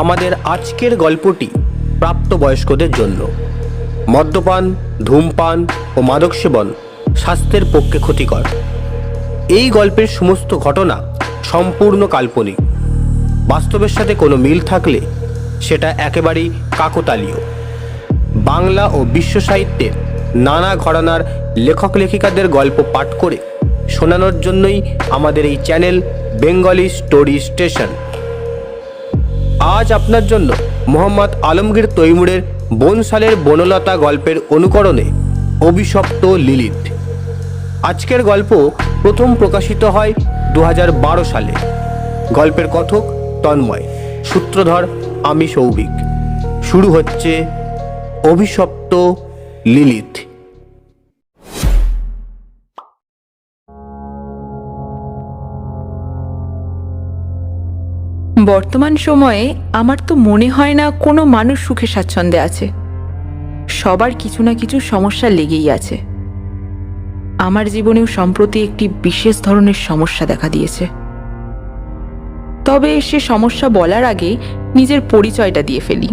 আমাদের আজকের গল্পটি প্রাপ্তবয়স্কদের জন্য। মদ্যপান, ধূমপান ও মাদক সেবন স্বাস্থ্যের পক্ষে ক্ষতিকর। এই গল্পের সমস্ত ঘটনা সম্পূর্ণ কাল্পনিক। বাস্তবের সাথে কোনো মিল থাকলে সেটা একেবারেই কাকতালীয়। বাংলা ও বিশ্ব সাহিত্যের নানা ঘরানার লেখক লেখিকাদের গল্প পাঠ করে শোনানোর জন্যই আমাদের এই চ্যানেল বেঙ্গলি স্টোরি স্টেশন। আজ আপনার জন্য মোহাম্মদ আলমগীর তৈমুরের বনশালের বনলতা গল্পের অনুকরণে অভিশপ্ত লিলিত। আজকের গল্প প্রথম প্রকাশিত হয় 2012 সালে। গল্পের কথক তন্ময়, সূত্রধর আমি সৌভিক। শুরু হচ্ছে অভিশপ্ত লিলিত। বর্তমান সময়ে আমার তো মনে হয় না কোনো মানুষ সুখে স্বাচ্ছন্দ্যে আছে। সবার কিছু না কিছু সমস্যা লেগেই আছে। আমার জীবনেও সম্প্রতি একটি বিশেষ ধরনের সমস্যা দেখা দিয়েছে। তবে সে সমস্যা বলার আগে নিজের পরিচয়টা দিয়ে ফেলি।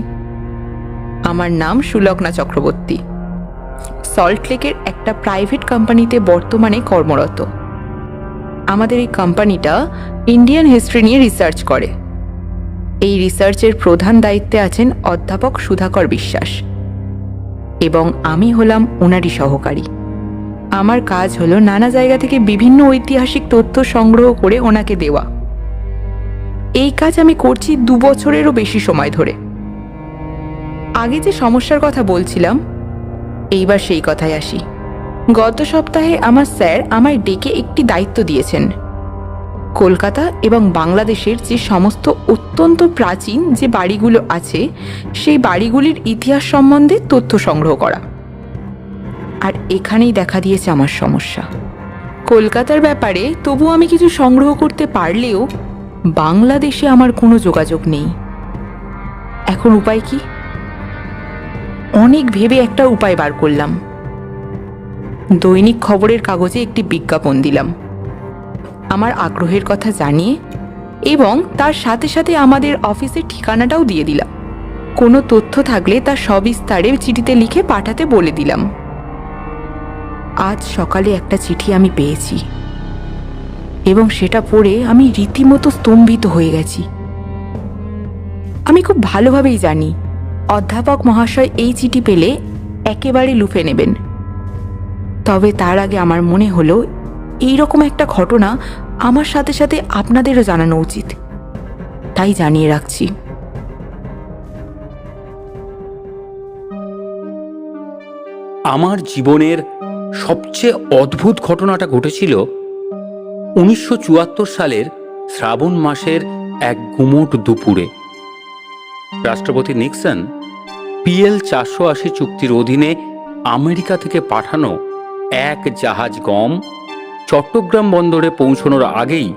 আমার নাম সুলগ্না চক্রবর্তী। সল্টলেকের একটা প্রাইভেট কোম্পানিতে বর্তমানে কর্মরত। আমাদের এই কোম্পানিটা ইন্ডিয়ান হিস্ট্রি নিয়ে রিসার্চ করে। এই রিসার্চের প্রধান দায়িত্বে আছেন অধ্যাপক সুধাকর বিশ্বাস এবং আমি হলাম ওনারই সহকারী। আমার কাজ হলো নানা জায়গা থেকে বিভিন্ন ঐতিহাসিক তথ্য সংগ্রহ করে ওনাকে দেওয়া। এই কাজ আমি করছি 2 বছরেরও বেশি সময় ধরে। আগে যে সমস্যার কথা বলছিলাম, এইবার সেই কথায় আসি। গত সপ্তাহে আমার স্যার আমায় ডেকে একটি দায়িত্ব দিয়েছেন। কলকাতা এবং বাংলাদেশের যে সমস্ত অত্যন্ত প্রাচীন যে বাড়িগুলো আছে সেই বাড়িগুলির ইতিহাস সম্বন্ধে তথ্য সংগ্রহ করা। আর এখানেই দেখা দিয়েছে আমার সমস্যা। কলকাতার ব্যাপারে তবু আমি কিছু সংগ্রহ করতে পারলেও বাংলাদেশে আমার কোনো যোগাযোগ নেই। এখন উপায় কি? অনেক ভেবে একটা উপায় বার করলাম। দৈনিক খবরের কাগজে একটি বিজ্ঞাপন দিলাম আমার আগ্রহের কথা জানিয়ে, এবং তার সাথে সাথে আমাদের অফিসের ঠিকানাটাও দিয়ে দিলাম। কোনো তথ্য থাকলে তা সবিস্তারে চিঠিতে লিখে পাঠাতে বলে দিলাম। আজ সকালে একটা চিঠি আমি পেয়েছি এবং সেটা পড়ে আমি রীতিমতো স্তম্ভিত হয়ে গেছি। আমি খুব ভালোভাবেই জানি অধ্যাপক মহাশয় এই চিঠি পেলে একেবারে লুফে নেবেন। তবে তার আগে আমার মনে হলো এইরকম একটা ঘটনা আমার সাথে সাথে আপনাদেরও জানানো উচিত, তাই জানিয়ে রাখছি। আমার জীবনের সবচেয়ে অদ্ভুত ঘটনাটা ঘটেছিল 1974 সালের শ্রাবণ মাসের এক গুমোট দুপুরে। রাষ্ট্রপতি নিক্সন PL 480 চুক্তির অধীনে আমেরিকা থেকে পাঠানো এক জাহাজ গম চট্টগ্রাম বন্দরে পৌঁছানোর আগেই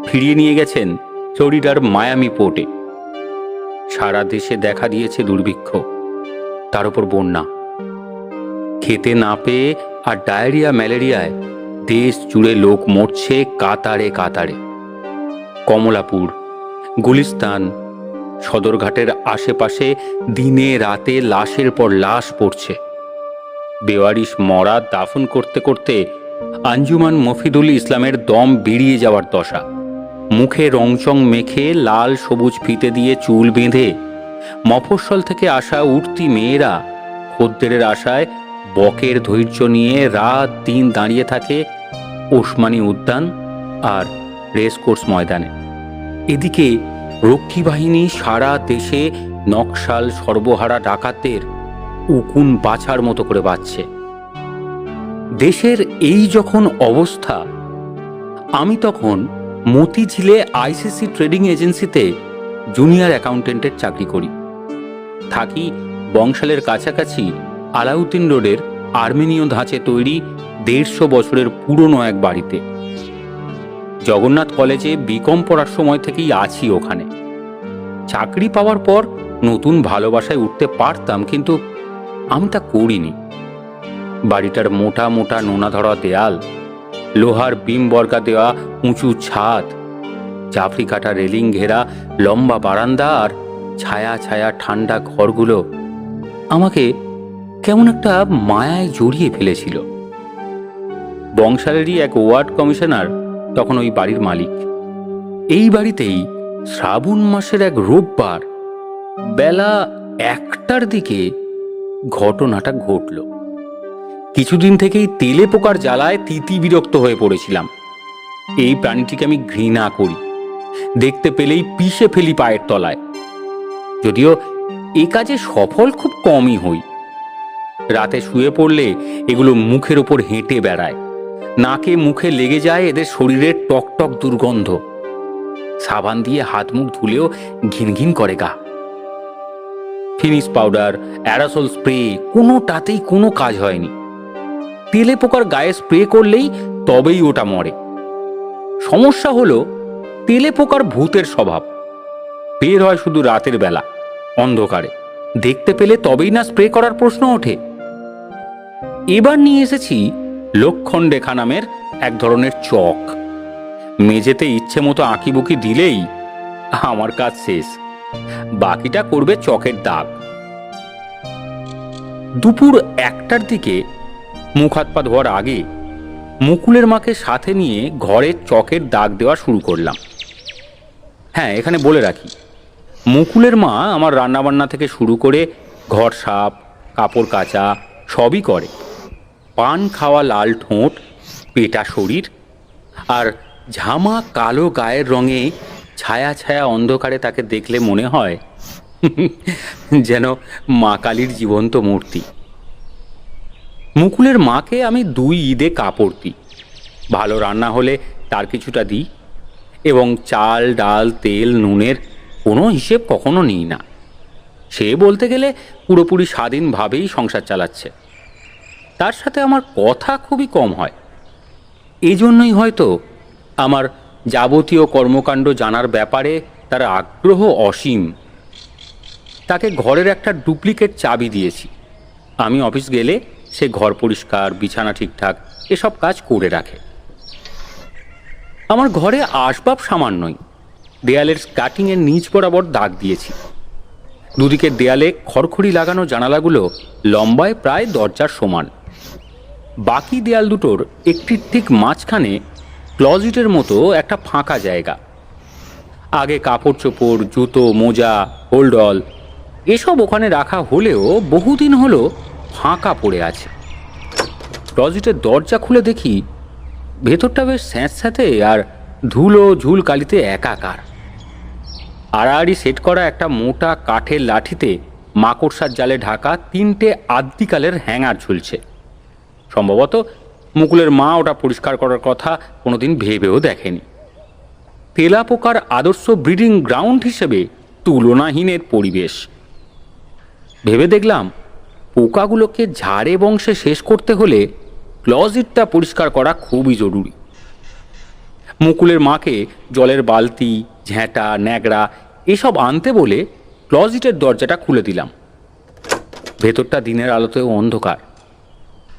ফিরিয়ে নিয়ে গেছেন ফ্লোরিডার মায়ামি পোর্টে। সারা দেশে দেখা দিয়েছে দুর্ভিক্ষ, তার উপর বন্যা। খেতে না পেয়ে আর ডায়রিয়া ম্যালেরিয়ায় দেশ জুড়ে লোক মরছে কাতারে কাতারে। কমলাপুর, গুলিস্তান, সদরঘাটের আশেপাশে দিনে রাতে লাশের পর লাশ পড়ছে। বেওয়ারিশ মরা দাফন করতে করতে আঞ্জুমান মফিদুল ইসলামের দম বেরিয়ে যাওয়ার দশা। মুখে রংচং মেখে লাল সবুজ ফিতে দিয়ে চুল বেঁধে মফস্বল থেকে আসা উঠতি মেয়েরা খদ্দেরের আশায় বকের ধৈর্য নিয়ে রাত দিন দাঁড়িয়ে থাকে ওসমানী উদ্যান আর রেসকোর্স ময়দানে। এদিকে রক্ষী বাহিনী সারা দেশে নকশাল সর্বহারা ডাকাতদের উকুন বাছার মতো করে বাঁচছে। দেশের এই যখন অবস্থা, আমি তখন মতিঝিলে ICC ট্রেডিং এজেন্সিতে জুনিয়র অ্যাকাউন্টেন্টের চাকরি করি। থাকি বংশালের কাছাকাছি আলাউদ্দিন রোডের আর্মেনীয় ধাঁচে তৈরি 150 বছরের পুরনো এক বাড়িতে। জগন্নাথ কলেজে বিকম পড়ার সময় থেকেই আছি ওখানে। চাকরি পাওয়ার পর নতুন ভালোবাসায় উঠতে পারতাম, কিন্তু আমি তা করিনি। বাড়িটার মোটা মোটা নোনা ধরা দেয়াল, লোহার বিম বর্গা দেওয়া উঁচু ছাদ, জাফরি কাটা রেলিং ঘেরা লম্বা বারান্দা আর ছায়া ছায়া ঠান্ডা ঘরগুলো আমাকে কেমন একটা মায়ায় জড়িয়ে ফেলেছিল। বংশালেরই এক ওয়ার্ড কমিশনার তখন ওই বাড়ির মালিক। এই বাড়িতেই শ্রাবণ মাসের এক রোববার বেলা 1টার দিকে ঘটনাটা ঘটল। কিছুদিন থেকেই তেলে পোকার জ্বালায় তিতি বিরক্ত হয়ে পড়েছিলাম। এই প্রাণীটিকে আমি ঘৃণা করি, দেখতে পেলেই পিষে ফেলি পায়ের তলায়। যদিও এ কাজে সফল খুব কমই হই। রাতে শুয়ে পড়লে এগুলো মুখের ওপর হেঁটে বেড়ায়, নাকে মুখে লেগে যায় এদের শরীরের টকটক দুর্গন্ধ। সাবান দিয়ে হাত মুখ ধুলেও ঘিনঘিন করে গা। ফিনিশ পাউডার, অ্যারাসল স্প্রে কোনোটাতেই কোনো কাজ হয়নি। তেলে পোকার গায়ে স্প্রে করলেই তবেই ওটা মরে। সমস্যা হলো তেলে পোকার ভূতের স্বভাব, বের হয় শুধু রাতের বেলা অন্ধকারে। দেখতে পেলে তবেই না স্প্রে করার প্রশ্ন ওঠে। এবার নিয়ে এসেছি লক্ষণ রেখা নামের এক ধরনের চক। মেঝেতে ইচ্ছে মতো আঁকিবুকি দিলেই আমার কাজ শেষ, বাকিটা করবে চকের দাগ। দুপুর 1টার দিকে মুখ হাত পা ধোয়ার আগে মুকুলের মাকে সাথে নিয়ে ঘরে চকের দাগ দেওয়া শুরু করলাম। হ্যাঁ, এখানে বলে রাখি, মুকুলের মা আমার রান্নাবান্না থেকে শুরু করে ঘর সাফ, কাপড় কাচা সবই করে। পান খাওয়া লাল ঠোঁট, পেটা শরীর আর ঝামা কালো গায়ের রঙে ছায়া ছায়া অন্ধকারে তাকে দেখলে মনে হয় যেন মা কালীর জীবন্ত মূর্তি। মুকুলের মাকে আমি 2 ঈদে কাপড় দিই। ভালো রান্না হলে তার কিছুটা দিই এবং চাল ডাল তেল নুনের কোনো হিসেব কখনো নিই না। সে বলতে গেলে পুরোপুরি স্বাধীনভাবেই সংসার চালাচ্ছে। তার সাথে আমার কথা খুবই কম হয়। এই জন্যই হয়তো আমার যাবতীয় কর্মকাণ্ড জানার ব্যাপারে তার আগ্রহ অসীম। তাকে ঘরের একটা ডুপ্লিকেট চাবি দিয়েছি। আমি অফিস গেলে সে ঘর পরিষ্কার, বিছানা ঠিকঠাক এসব কাজ করে রাখে। আমার ঘরে আসবাব সামান্যই। দেয়ালের স্কাটিংয়ের নিচ বরাবর দাগ দিয়েছি। দুদিকের দেয়ালে খড়খড়ি লাগানো জানালাগুলো লম্বায় প্রায় দরজার সমান। বাকি দেয়াল দুটোর একটির ঠিক মাঝখানে ক্লজিটের মতো একটা ফাঁকা জায়গা। আগে কাপড় চোপড়, জুতো, মোজা, হোল্ডল এসব ওখানে রাখা হলেও বহুদিন হলো ফাঁকা পড়ে আছে। ক্লজিটের দরজা খুলে দেখি ভেতরটা বেশ স্যাঁতস্যাঁতে আর ধুলো ঝুল কালিতে একাকার। আড়াআড়ি সেট করা একটা মোটা কাঠের লাঠিতে মাকড়সার জালে ঢাকা 3টে আদ্যিকালের হ্যাঙ্গার ঝুলছে। সম্ভবত মুকুলের মা ওটা পরিষ্কার করার কথা কোনোদিন ভেবেও দেখেনি। তেলা পোকার আদর্শ ব্রিডিং গ্রাউন্ড হিসেবে তুলনাহীনের পরিবেশ। ভেবে দেখলাম পোকাগুলোকে ঝাড়ে বংশে শেষ করতে হলে ক্লজিটটা পরিষ্কার করা খুবই জরুরি। মুকুলের মাকে জলের বালতি, ঝ্যাঁটা, ন্যাকড়া এসব আনতে বলে ক্লজিটের দরজাটা খুলে দিলাম। ভেতরটা দিনের আলোতেও অন্ধকার।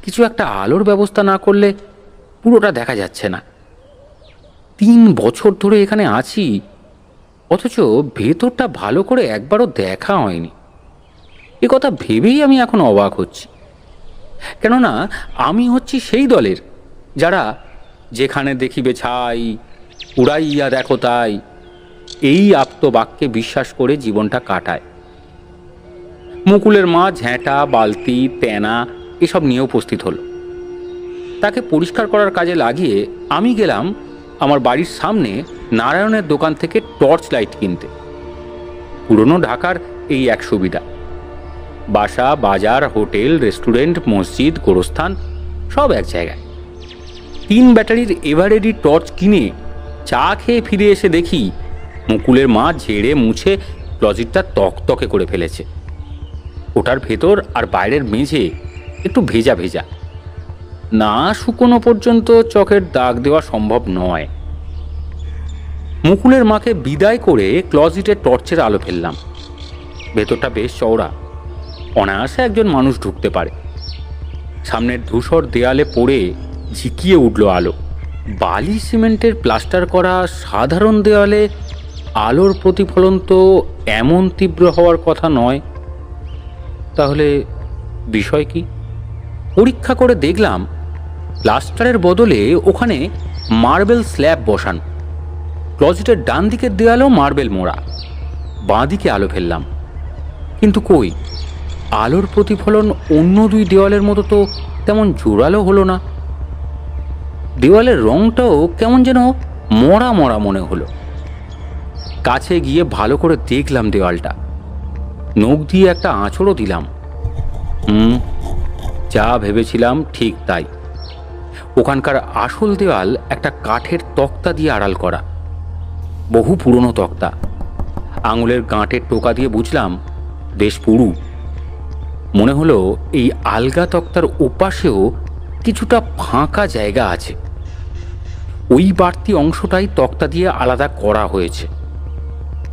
কিছু একটা আলোর ব্যবস্থা না করলে পুরোটা দেখা যাচ্ছে না। 3 বছর ধরে এখানে আছি, অথচ ভেতরটা ভালো করে একবারও দেখা হয়নি। এ কথা ভেবেই আমি এখন অবাক হচ্ছি। কেননা আমি হচ্ছি সেই দলের যারা যেখানে দেখিবে ছাই উড়াইয়া দেখো তাই এই আপ্তবাক্যে বিশ্বাস করে জীবনটা কাটায়। মুকুলের মা ঝ্যাঁটা, বালতি, তেনা এসব নিয়ে উপস্থিত হলো। তাকে পরিষ্কার করার কাজে লাগিয়ে আমি গেলাম আমার বাড়ির সামনে নারায়ণের দোকান থেকে টর্চ লাইট কিনতে। পুরনো ঢাকার এই এক সুবিধা, বাসা, বাজার, হোটেল, রেস্টুরেন্ট, মসজিদ, গোরস্থান সব এক জায়গায়। 3 ব্যাটারির এভারেডি টর্চ কিনে চা খেয়ে ফিরে এসে দেখি মুকুলের মা ঝেড়ে মুছে ক্লজিটটা তকতকে করে ফেলেছে। ওটার ভেতর আর বাইরের মেঝে একটু ভেজা ভেজা। না শুকনো পর্যন্ত চকের দাগ দেওয়া সম্ভব নয়। মুকুলের মাকে বিদায় করে ক্লজিটের টর্চের আলো ফেললাম। ভেতরটা বেশ চওড়া, অনায়াসে একজন মানুষ ঢুকতে পারে। সামনের ধূসর দেয়ালে পড়ে ঝিকিয়ে উঠল আলো। বালি সিমেন্টের প্লাস্টার করা সাধারণ দেওয়ালে আলোর প্রতিফলন তো এমন তীব্র হওয়ার কথা নয়। তাহলে বিষয় কি? পরীক্ষা করে দেখলাম প্লাস্টারের বদলে ওখানে মার্বেল স্ল্যাব বসান। ক্লজেটের ডান দিকের দেয়ালও মার্বেল মোড়া, বাঁ দিকে আলো ফেললাম, কিন্তু কই, আলোর প্রতিফলন অন্য দুই দেওয়ালের মতো তো তেমন জোরালো হলো না। দেওয়ালের রংটাও কেমন যেন মরা মরা মনে হলো। কাছে গিয়ে ভালো করে দেখলাম দেওয়ালটা, নখ দিয়ে একটা আঁচড়ও দিলাম। যা ভেবেছিলাম ঠিক তাই। ওখানকার আসল দেওয়াল একটা কাঠের তক্তা দিয়ে আড়াল করা, বহু পুরনো তক্তা। আঙুলের গাঁটের টোকা দিয়ে বুঝলাম বেশ পুরু। মনে হলো এই আলগা তক্তার ওপাশেও কিছুটা ফাঁকা জায়গা আছে। ওই বাড়তি অংশটাই তক্তা দিয়ে আলাদা করা হয়েছে।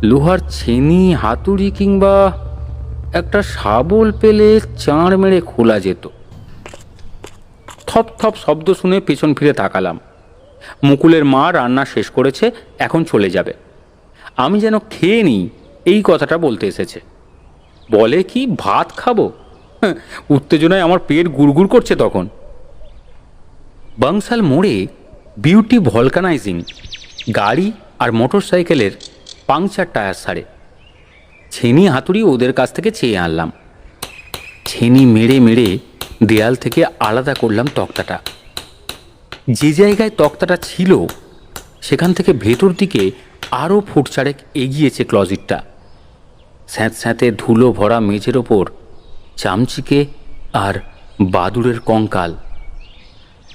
লোহার ছেনি, হাতুড়ি কিংবা একটা শাবল পেলে চাঁড় মেরে খোলা যেত। থপ থপ শব্দ শুনে পেছন ফিরে তাকালাম। মুকুলের মা রান্না শেষ করেছে, এখন চলে যাবে। আমি যেন খেয়ে নিই এই কথাটা বলতে এসেছে। বলে কি ভাত খাবো? উত্তেজনায় আমার পেট গুড়গুড় করছে তখন। বাংশাল মোড়ে বিউটি ভলকানাইজিং গাড়ি আর মোটর সাইকেলের পাংচার টায়ার সারে। ছেনি হাতুড়ি ওদের কাছ থেকে চেয়ে আনলাম। ছেনি মেরে মেরে দেয়াল থেকে আলাদা করলাম তক্তাটা। যে জায়গায় তক্তাটা ছিল সেখান থেকে ভেতর দিকে আরও ফুট চারেক এগিয়েছে ক্লজিটটা। স্যাঁত স্যাঁতে ধুলো ভরা মেঝের ওপর চামচিকে আর বাদুড়ের কঙ্কাল।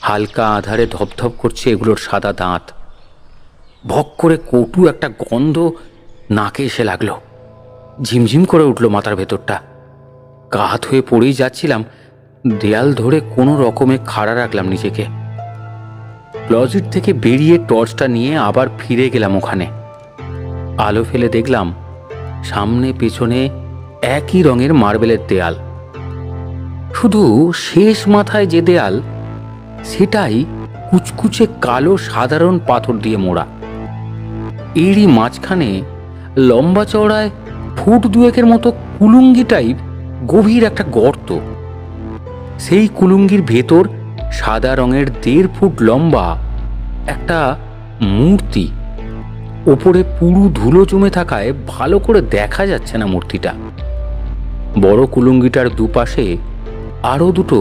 হালকা আধারে ধপধপ করছে এগুলোর সাদা দাঁত। ভক করে কটু একটা গন্ধ নাকে এসে লাগলো। ঝিমঝিম করে উঠল মাথার ভেতরটা। কাত হয়ে পড়েই যাচ্ছিলাম। দেয়াল ধরে কোনো রকমে খাড়া রাখলাম নিজেকে। ক্লজিট থেকে বেরিয়ে টর্চটা নিয়ে আবার ফিরে গেলাম ওখানে। আলো ফেলে দেখলাম সামনে পেছনে একই রঙের মার্বেলের দেয়াল। শুধু শেষ মাথায় যে দেয়াল সেটাই কুচকুচে কালো সাধারণ পাথর দিয়ে মোড়া। এরই মাঝখানে লম্বা চওড়ায় ফুট দুয়েকের মতো কুলুঙ্গি টাইপ গভীর একটা গর্ত। সেই কুলুঙ্গির ভেতর সাদা রঙের 1.5 ফুট লম্বা একটা মূর্তি। ওপরে পুরু ধুলো জমে থাকায় ভালো করে দেখা যাচ্ছে না মূর্তিটা। বড় কুলুঙ্গিটার দুপাশে আরও দুটো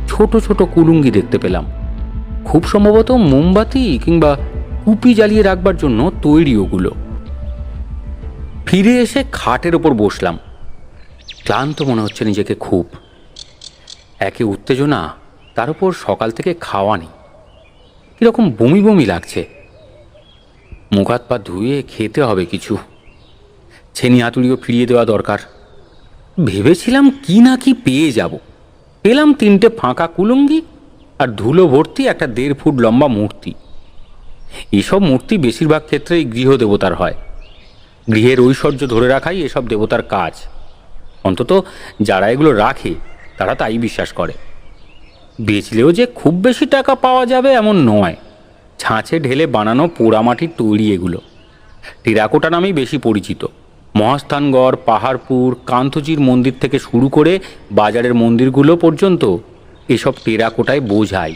ছোট ছোট কুলুঙ্গি দেখতে পেলাম। খুব সম্ভবত মোমবাতি কিংবা কুপি জ্বালিয়ে রাখবার জন্য তৈরি ওগুলো। ফিরে এসে খাটের ওপর বসলাম। ক্লান্ত মনে হচ্ছে নিজেকে খুব। একে উত্তেজনা, তার উপর সকাল থেকে খাওয়া নেই, কিরকম বমি বমি লাগছে। মুখ হাত পা ধুয়ে খেতে হবে কিছু। ছেনি হাতুড়িও ফিরিয়ে দেওয়া দরকার। ভেবেছিলাম কি না কি পেয়ে যাব। পেলাম 3টে ফাঁকা কুলুঙ্গি আর ধুলো ভর্তি একটা 1.5 ফুট লম্বা মূর্তি। এসব মূর্তি বেশিরভাগ ক্ষেত্রেই গৃহদেবতার হয়। গৃহের ঐশ্বর্য ধরে রাখাই এসব দেবতার কাজ। অন্তত যারা এগুলো রাখে তারা তাই বিশ্বাস করে। বেচলেও যে খুব বেশি টাকা পাওয়া যাবে এমন নয়। ছাঁচে ঢেলে বানানো পোড়ামাটির তৈরি এগুলো। টেরাকোটা নামেই বেশি পরিচিত। মহাস্থানগড়, পাহাড়পুর, কান্তজির মন্দির থেকে শুরু করে বাজারের মন্দিরগুলো পর্যন্ত এসব টেরাকোটায় বোঝায়।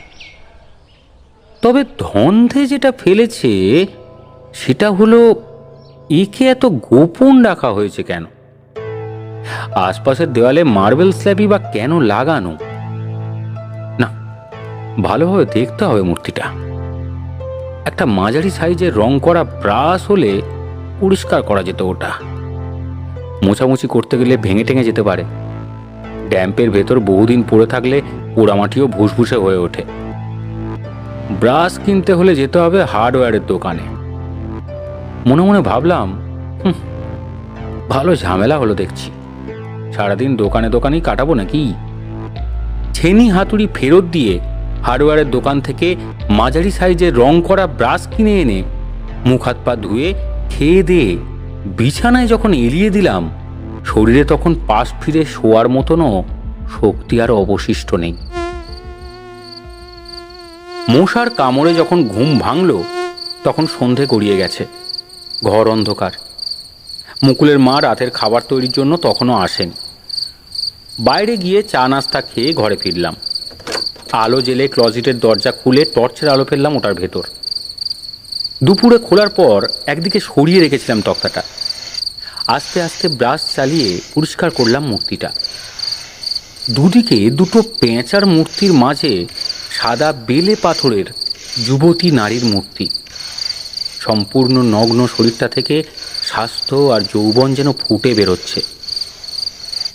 তবে ধন্ধে যেটা ফেলেছে সেটা হলো একে এত গোপন রাখা হয়েছে কেন? আশপাশের দেওয়ালে মার্বেল স্ল্যাবই বা কেন লাগানো? না, ভালোভাবে দেখতে হবে মূর্তিটা। একটা মাঝারি সাইজের রং করা ব্রাশ হলে পরিষ্কার করা যেত ওটা। মোছামুছি করতে গেলে ভেঙে টেঙে যেতে পারে। ড্যাম্পের ভেতর বহুদিন পড়ে থাকলে পোড়ামাটিও ভুসভুসে হয়ে ওঠে। ব্রাশ কিনতে হলে যেতে হবে হার্ডওয়্যারের দোকানে। মনে মনে ভাবলাম, ভালো ঝামেলা হলো দেখছি। সারাদিন দোকানে দোকানেই কাটাবো নাকি? ছেনি হাতুড়ি ফেরত দিয়ে হার্ডওয়্যারের দোকান থেকে মাঝারি সাইজের রং করা ব্রাশ কিনে এনে মুখ হাত পা ধুয়ে খেয়ে দিয়ে বিছানায় যখন এলিয়ে দিলাম, শরীরে তখন পাশ ফিরে শোয়ার মতনও শক্তি আর অবশিষ্ট নেই। মশার কামড়ে যখন ঘুম ভাঙল তখন সন্ধে গড়িয়ে গেছে। ঘর অন্ধকার। মুকুলের মা রাতের খাবার তৈরির জন্য তখনও আসেন। বাইরে গিয়ে চা নাস্তা খেয়ে ঘরে ফিরলাম। আলো জেলে ক্লজেটের দরজা খুলে টর্চের আলো ফেললাম ওটার ভেতর। দুপুরে খোলার পর একদিকে সরিয়ে রেখেছিলাম তক্তাটা। আস্তে আস্তে ব্রাশ চালিয়ে পরিষ্কার করলাম মূর্তিটা। দুদিকে দুটো পেঁচার মূর্তির মাঝে সাদা বেলে পাথরের যুবতী নারীর মূর্তি। সম্পূর্ণ নগ্ন শরীরটা থেকে স্বাস্থ্য আর যৌবন যেন ফুটে বেরোচ্ছে।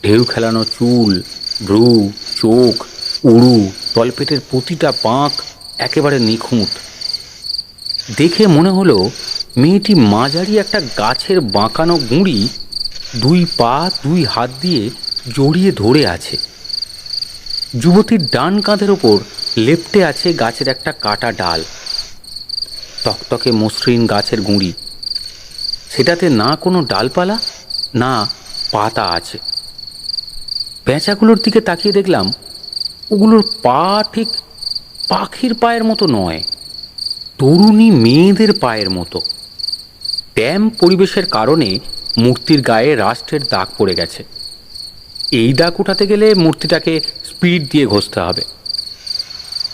ঢেউ খেলানো চুল, ভ্রু, চোখ, উড়ু, তলপেটের প্রতিটা বাঁক একেবারে নিখুঁত। দেখে মনে হলো মেয়েটি মাঝারি একটা গাছের বাঁকানো গুঁড়ি দুই পা দুই হাত দিয়ে জড়িয়ে ধরে আছে। যুবতীর ডান কাঁধের ওপর লেপ্টে আছে গাছের একটা কাটা ডাল। তকতকে মসৃণ গাছের গুঁড়ি, সেটাতে না কোনো ডালপালা না পাতা আছে। পেঁচাগুলোর দিকে তাকিয়ে দেখলাম ওগুলোর পা ঠিক পাখির পায়ের মতো নয়, তরুণী মেয়েদের পায়ের মতো। ড্যাম পরিবেশের কারণে মূর্তির গায়ে রাষ্ট্রের দাগ পড়ে গেছে। এই দাগ উঠাতে গেলে মূর্তিটাকে স্পিরিট দিয়ে ঘষতে হবে।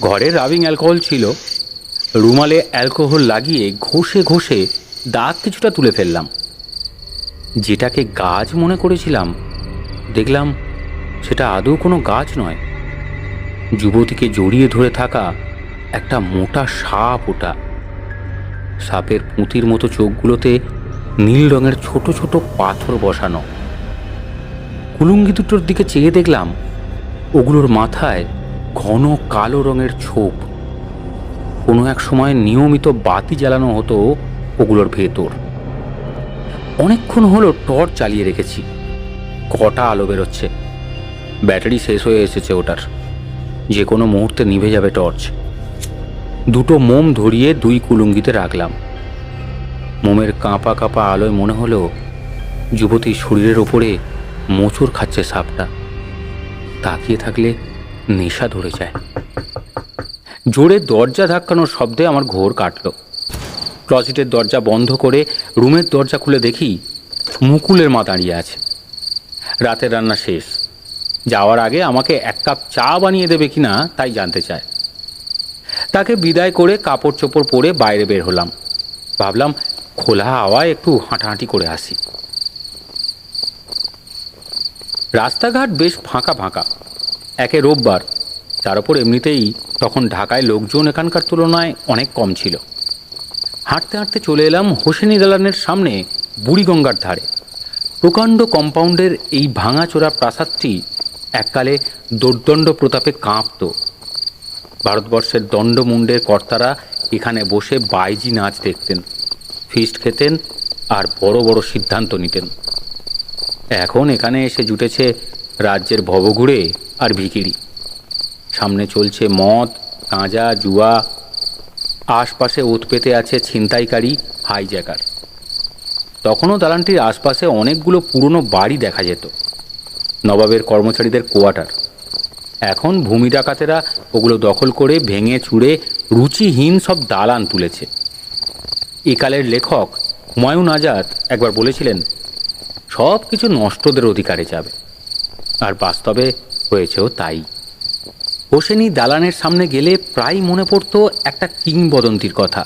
ঘরে রাবিং অ্যালকোহল ছিল, রুমালে অ্যালকোহল লাগিয়ে ঘষে ঘষে দাগ কিছুটা তুলে ফেললাম। যেটাকে গাছ মনে করেছিলাম দেখলাম সেটা আদৌ কোনো গাছ নয়। যুবতীকে জড়িয়ে ধরে থাকা একটা মোটা সাপ ওটা। সাপের পুঁতির মতো চোখগুলোতে নীল রঙের ছোট ছোট পাথর বসানো। কুলুঙ্গি দুটোর দিকে চেয়ে দেখলাম ওগুলোর মাথায় ঘন কালো রঙের ছোপ। কোনো এক সময় নিয়মিত বাতি জ্বালানো হতো ওগুলোর ভেতর। অনেকক্ষণ হলো টর্চ চালিয়ে রেখেছি, কটা আলো বেরোচ্ছে। ব্যাটারি শেষ হয়ে এসেছে ওটার, যে কোনো মুহূর্তে নিভে যাবে টর্চ। দুটো মোম ধরিয়ে দুই কুলুঙ্গিতে রাখলাম। মোমের কাঁপা কাঁপা আলোয় মনে হলো যুবতীর শরীরের ওপরে মোচড় খাচ্ছে সাপটা। তাকিয়ে থাকলে নেশা ধরে যায়। জোরে দরজা ধাক্কানোর শব্দে আমার ঘোর কাটল। ক্লজেটের দরজা বন্ধ করে রুমের দরজা খুলে দেখি মুকুলের মা দাঁড়িয়ে আছে। রাতের রান্না শেষ, যাওয়ার আগে আমাকে এক কাপ চা বানিয়ে দেবে কিনা তাই জানতে চায়। তাকে বিদায় করে কাপড় চোপড় পরে বাইরে বের হলাম। ভাবলাম খোলা হাওয়ায় একটু হাঁটাহাঁটি করে আসি। রাস্তাঘাট বেশ ফাঁকা ফাঁকা। একে রোববার, তার উপর এমনিতেই তখন ঢাকায় লোকজন এখানকার তুলনায় অনেক কম ছিল। হাঁটতে হাঁটতে চলে এলাম হোসেনি দালানের সামনে বুড়িগঙ্গার ধারে। প্রকাণ্ড কম্পাউন্ডের এই ভাঙাচোরা প্রাসাদটি এককালে দোর্দণ্ড প্রতাপে কাঁপত। ভারতবর্ষের দণ্ডমুণ্ডের কর্তারা এখানে বসে বাইজি নাচ দেখতেন, ফিস্ট খেতেন আর বড় বড় সিদ্ধান্ত নিতেন। এখন এখানে এসে জুটেছে রাজ্যের ভবঘুরে আর ভিখিরি। সামনে চলছে মদ, গাঁজা, জুয়া। আশপাশে ওত পেতে আছে ছিনতাইকারী, হাইজ্যাকার। তখনও দালানটির আশপাশে অনেকগুলো পুরনো বাড়ি দেখা যেত, নবাবের কর্মচারীদের কোয়ার্টার। এখন ভূমি ডাকাতেরা ওগুলো দখল করে ভেঙে চুড়ে রুচিহীন সব দালান তুলেছে। একালের লেখক হুমায়ুন আজাদ একবার বলেছিলেন, সব কিছু নষ্টদের অধিকারে যাবে, আর বাস্তবে হয়েছেও তাই। হোসেনি দালানের সামনে গেলে প্রায় মনে পড়তো একটা কিংবদন্তির কথা।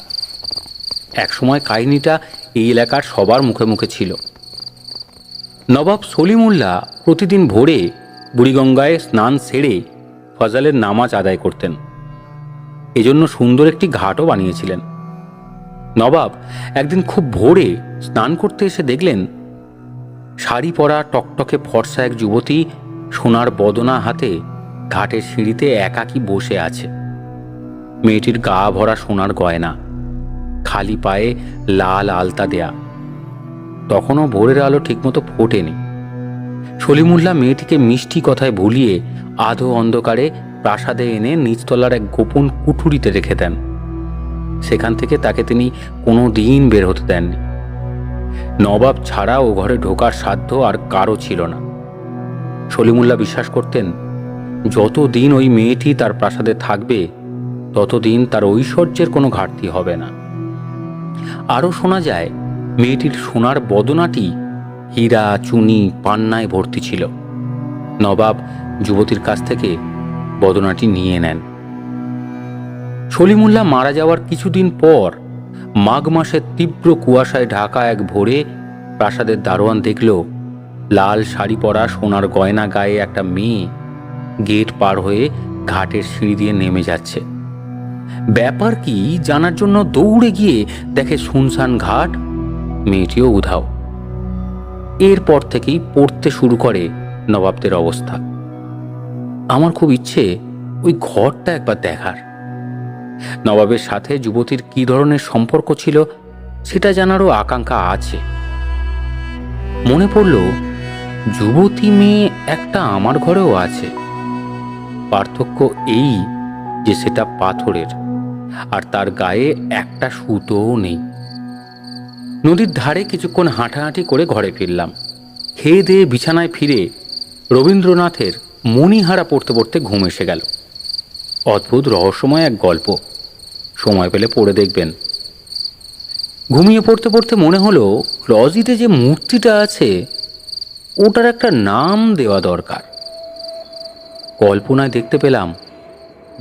একসময় কাহিনীটা এই এলাকার সবার মুখে মুখে ছিল। নবাব সলিমুল্লাহ প্রতিদিন ভোরে বুড়িগঙ্গায় স্নান সেরে ফজলের নামাজ আদায় করতেন। এজন্য সুন্দর একটি ঘাটও বানিয়েছিলেন। নবাব একদিন খুব ভোরে স্নান করতে এসে দেখলেন শাড়ি পরা টকটকে ফর্সা এক যুবতী সোনার বদনা হাতে ঘাটের সিঁড়িতে একাকী বসে আছে। মেয়েটির গা ভরা সোনার গয়না, খালি পায়ে লাল আলতা দেয়া। তখনও ভোরের আলো ঠিকমতো ফোটেনি। সলিমুল্লাহ মেয়েটিকে মিষ্টি কথায় ভুলিয়ে আধো অন্ধকারে প্রাসাদে এনে নিচতলার এক গোপন কুঠুরিতে রেখে দেন। সেখান থেকে তাকে তিনি কোনো দিন বের হতে দেননি। নবাব ছাড়া ও ঘরে ঢোকার সাধ্য আর কারও ছিল না। সলিমুল্লাহ বিশ্বাস করতেন, যতদিন ওই মেয়েটি তার প্রাসাদে থাকবে ততদিন তার ঐশ্বর্যের কোনো ঘাটতি হবে না। আরও শোনা যায়, মেয়েটির সোনার বদনাটি হীরা চুনি পান্নায় ভর্তি ছিল। নবাব যুবতীর কাছ থেকে বদনাটি নিয়ে নেন। সলিমুল্লাহ মারা যাওয়ার কিছুদিন পর মাঘ মাসের তীব্র কুয়াশায় ঢাকা এক ভোরে প্রাসাদের দারোয়ান দেখল লাল শাড়ি পরা সোনার গয়না গায়ে একটা মেয়ে গেট পার হয়ে ঘাটের সিঁড়ি দিয়ে নেমে যাচ্ছে। ব্যাপার কি জানার জন্য দৌড়ে গিয়ে দেখে শুনশান ঘাট, মেয়েটিও উধাও। এরপর থেকেই পড়তে শুরু করে নবাবদের অবস্থা। আমার খুব ইচ্ছে ওই ঘরটা একবার দেখার। নবাবের সাথে যুবতীর কি ধরনের সম্পর্ক ছিল সেটা জানারও আকাঙ্ক্ষা আছে। মনে পড়ল যুবতী মেয়ে একটা আমার ঘরেও আছে। পার্থক্য এই যে সেটা পাথরের, আর তার গায়ে একটা সুতোও নেই। নদীর ধারে কিছুক্ষণ হাঁটাহাঁটি করে ঘরে ফিরলাম। খেয়ে দিয়ে বিছানায় ফিরে রবীন্দ্রনাথের মণিহারা পড়তে পড়তে ঘুম এসে গেল। অদ্ভুত রহস্যময় এক গল্প, সময় পেলে পড়ে দেখবেন। ঘুমিয়ে পড়তে পড়তে মনে হলো ক্লজিটে যে মূর্তিটা আছে ওটার একটা নাম দেওয়া দরকার। কল্পনায় দেখতে পেলাম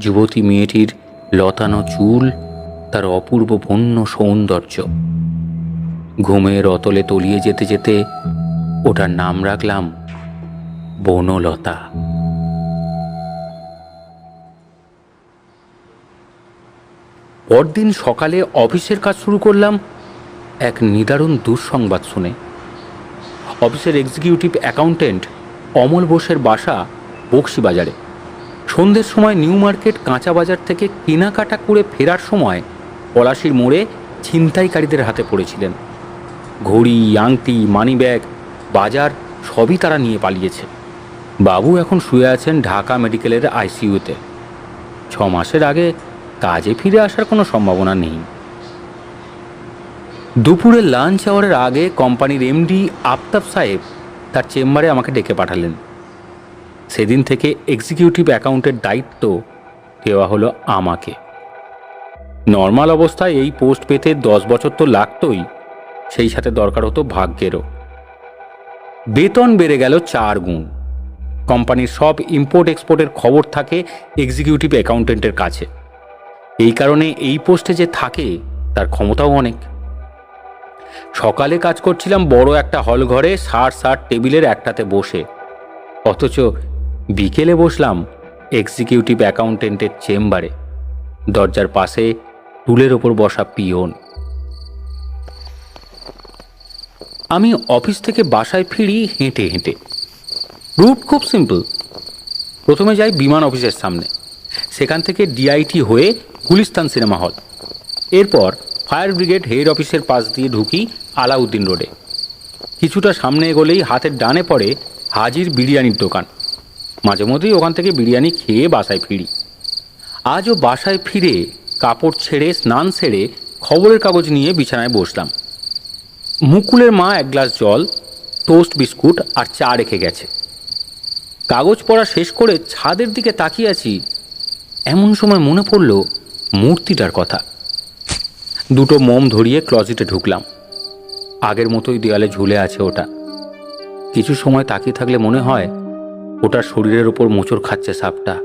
যুবতী মেয়েটির লতানো চুল, তার অপূর্ব বন্য সৌন্দর্য। ঘুমের অতলে তলিয়ে যেতে যেতে ওটার নাম রাখলাম বনলতা। পরদিন সকালে অফিসের কাজ শুরু করলাম এক নিদারুণ দুঃসংবাদ শুনে। অফিসের এক্সিকিউটিভ অ্যাকাউন্টেন্ট অমল বোসের বাসা বক্সিবাজারে। সন্ধ্যের সময় নিউ মার্কেট কাঁচা বাজার থেকে কেনাকাটা করে ফেরার সময় পলাশির মোড়ে ছিনতাইকারীদের হাতে পড়েছিলেন। ঘড়ি, আংটি, মানিব্যাগ, বাজার সবই তারা নিয়ে পালিয়েছে। বাবু এখন শুয়ে আছেন ঢাকা মেডিকেলের আইসিইউতে। 6 মাসের আগে কাজে ফিরে আসার কোনো সম্ভাবনা নেই। দুপুরে লাঞ্চ আওয়ারের আগে কোম্পানির এমডি আফতাব সাহেব তার চেম্বারে আমাকে ডেকে পাঠালেন। সেদিন থেকে এক্সিকিউটিভ অ্যাকাউন্টের দায়িত্ব দেওয়া হলো আমাকে। নর্মাল অবস্থায় এই পোস্ট পেতে 10 বছর তো লাগতই, সেই সাথে দরকার হতো ভাগ্যেরও। বেতন বেড়ে গেল 4 গুণ। কোম্পানির সব ইম্পোর্ট এক্সপোর্টের খবর থাকে এক্সিকিউটিভ অ্যাকাউন্টেন্টের কাছে। এই কারণে এই পোস্টে যে থাকে তার ক্ষমতাও অনেক। সকালে কাজ করছিলাম বড় একটা হল ঘরে 60 টেবিলের একটাতে বসে, অথচ বিকেলে বসলাম এক্সিকিউটিভ অ্যাকাউন্টেন্টের চেম্বারে, দরজার পাশে টুলের ওপর বসা পিয়ন। আমি অফিস থেকে বাসায় ফিরি হেঁটে হেঁটে। রুট খুব সিম্পল। প্রথমে যাই বিমান অফিসের সামনে, সেখান থেকে ডিআইটি হয়ে গুলিস্তান সিনেমা হল। এরপর ফায়ার ব্রিগেড হেড অফিসের পাশ দিয়ে ঢুকি আলাউদ্দিন রোডে। কিছুটা সামনে এগোলেই হাতের ডানে পড়ে হাজির বিরিয়ানির দোকান। মাঝে মধ্যেই ওখান থেকে বিরিয়ানি খেয়ে বাসায় ফিরি। আজও বাসায় ফিরে কাপড় ছেড়ে স্নান সেরে খবরের কাগজ নিয়ে বিছানায় বসলাম। মুকুলের মা 1 গ্লাস জল, টোস্ট বিস্কুট আর চা রেখে গেছে। কাগজ পড়া শেষ করে ছাদের দিকে তাকিয়ে আছি, এমন সময় মনে পড়ল মূর্তিটার কথা। দুটো মোম ধরিয়ে ক্লজেটে ঢুকলাম। আগের মতোই দেয়ালে ঝুলে আছে ওটা। কিছু সময় তাকিয়ে থাকলে মনে হয় ওটার শরীরের ওপর মোচড় খাচ্ছে সাপটা।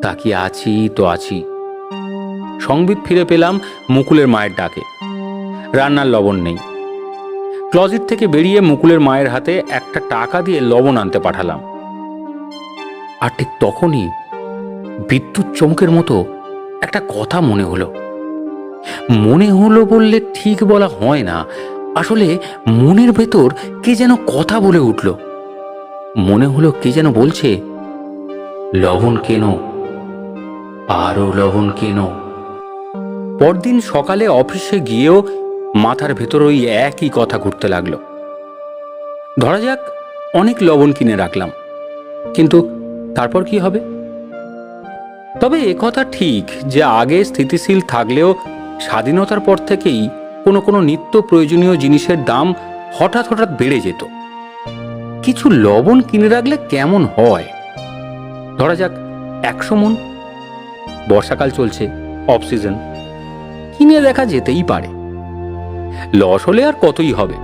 তাকিয়ে আছি তো আছি। সংবিত ফিরে পেলাম মুকুলের মায়ের ডাকে। রান্নার লবণ নেই। ক্লজেট থেকে বেরিয়ে মুকুলের মায়ের হাতে একটা টাকা দিয়ে লবণ আনতে পাঠালাম। আর ঠিক তখনই বিদ্যুৎ চমকের মতো একটা কথা মনে হলো। মনে হলো বললে ঠিক বলা হয় না, আসলে মনের ভেতর কে যেন কথা বলে উঠল। মনে হলো কে যেন বলছে, লবণ কেন, আরো লবণ কেন। পরদিন সকালে অফিসে গিয়েও মাথার ভেতর ওই একই কথা ঘুরতে লাগলো। ধরা যাক অনেক লবণ কিনে রাখলাম, কিন্তু তারপর কি হবে? তবে একথা ঠিক যে আগে স্থিতিশীল থাকলেও স্বাধীনতার পর থেকেই কোনো কোনো নিত্য প্রয়োজনীয় জিনিসের দাম হঠাৎ হঠাৎ বেড়ে যেত। কিছু লবণ কিনে রাখলে কেমন হয়? ধরা যাক 100 মণ। বর্ষাকাল চলছে, অফ সিজন, কিনে দেখা যেতেই পারে। লস হলে আর কতই হবে।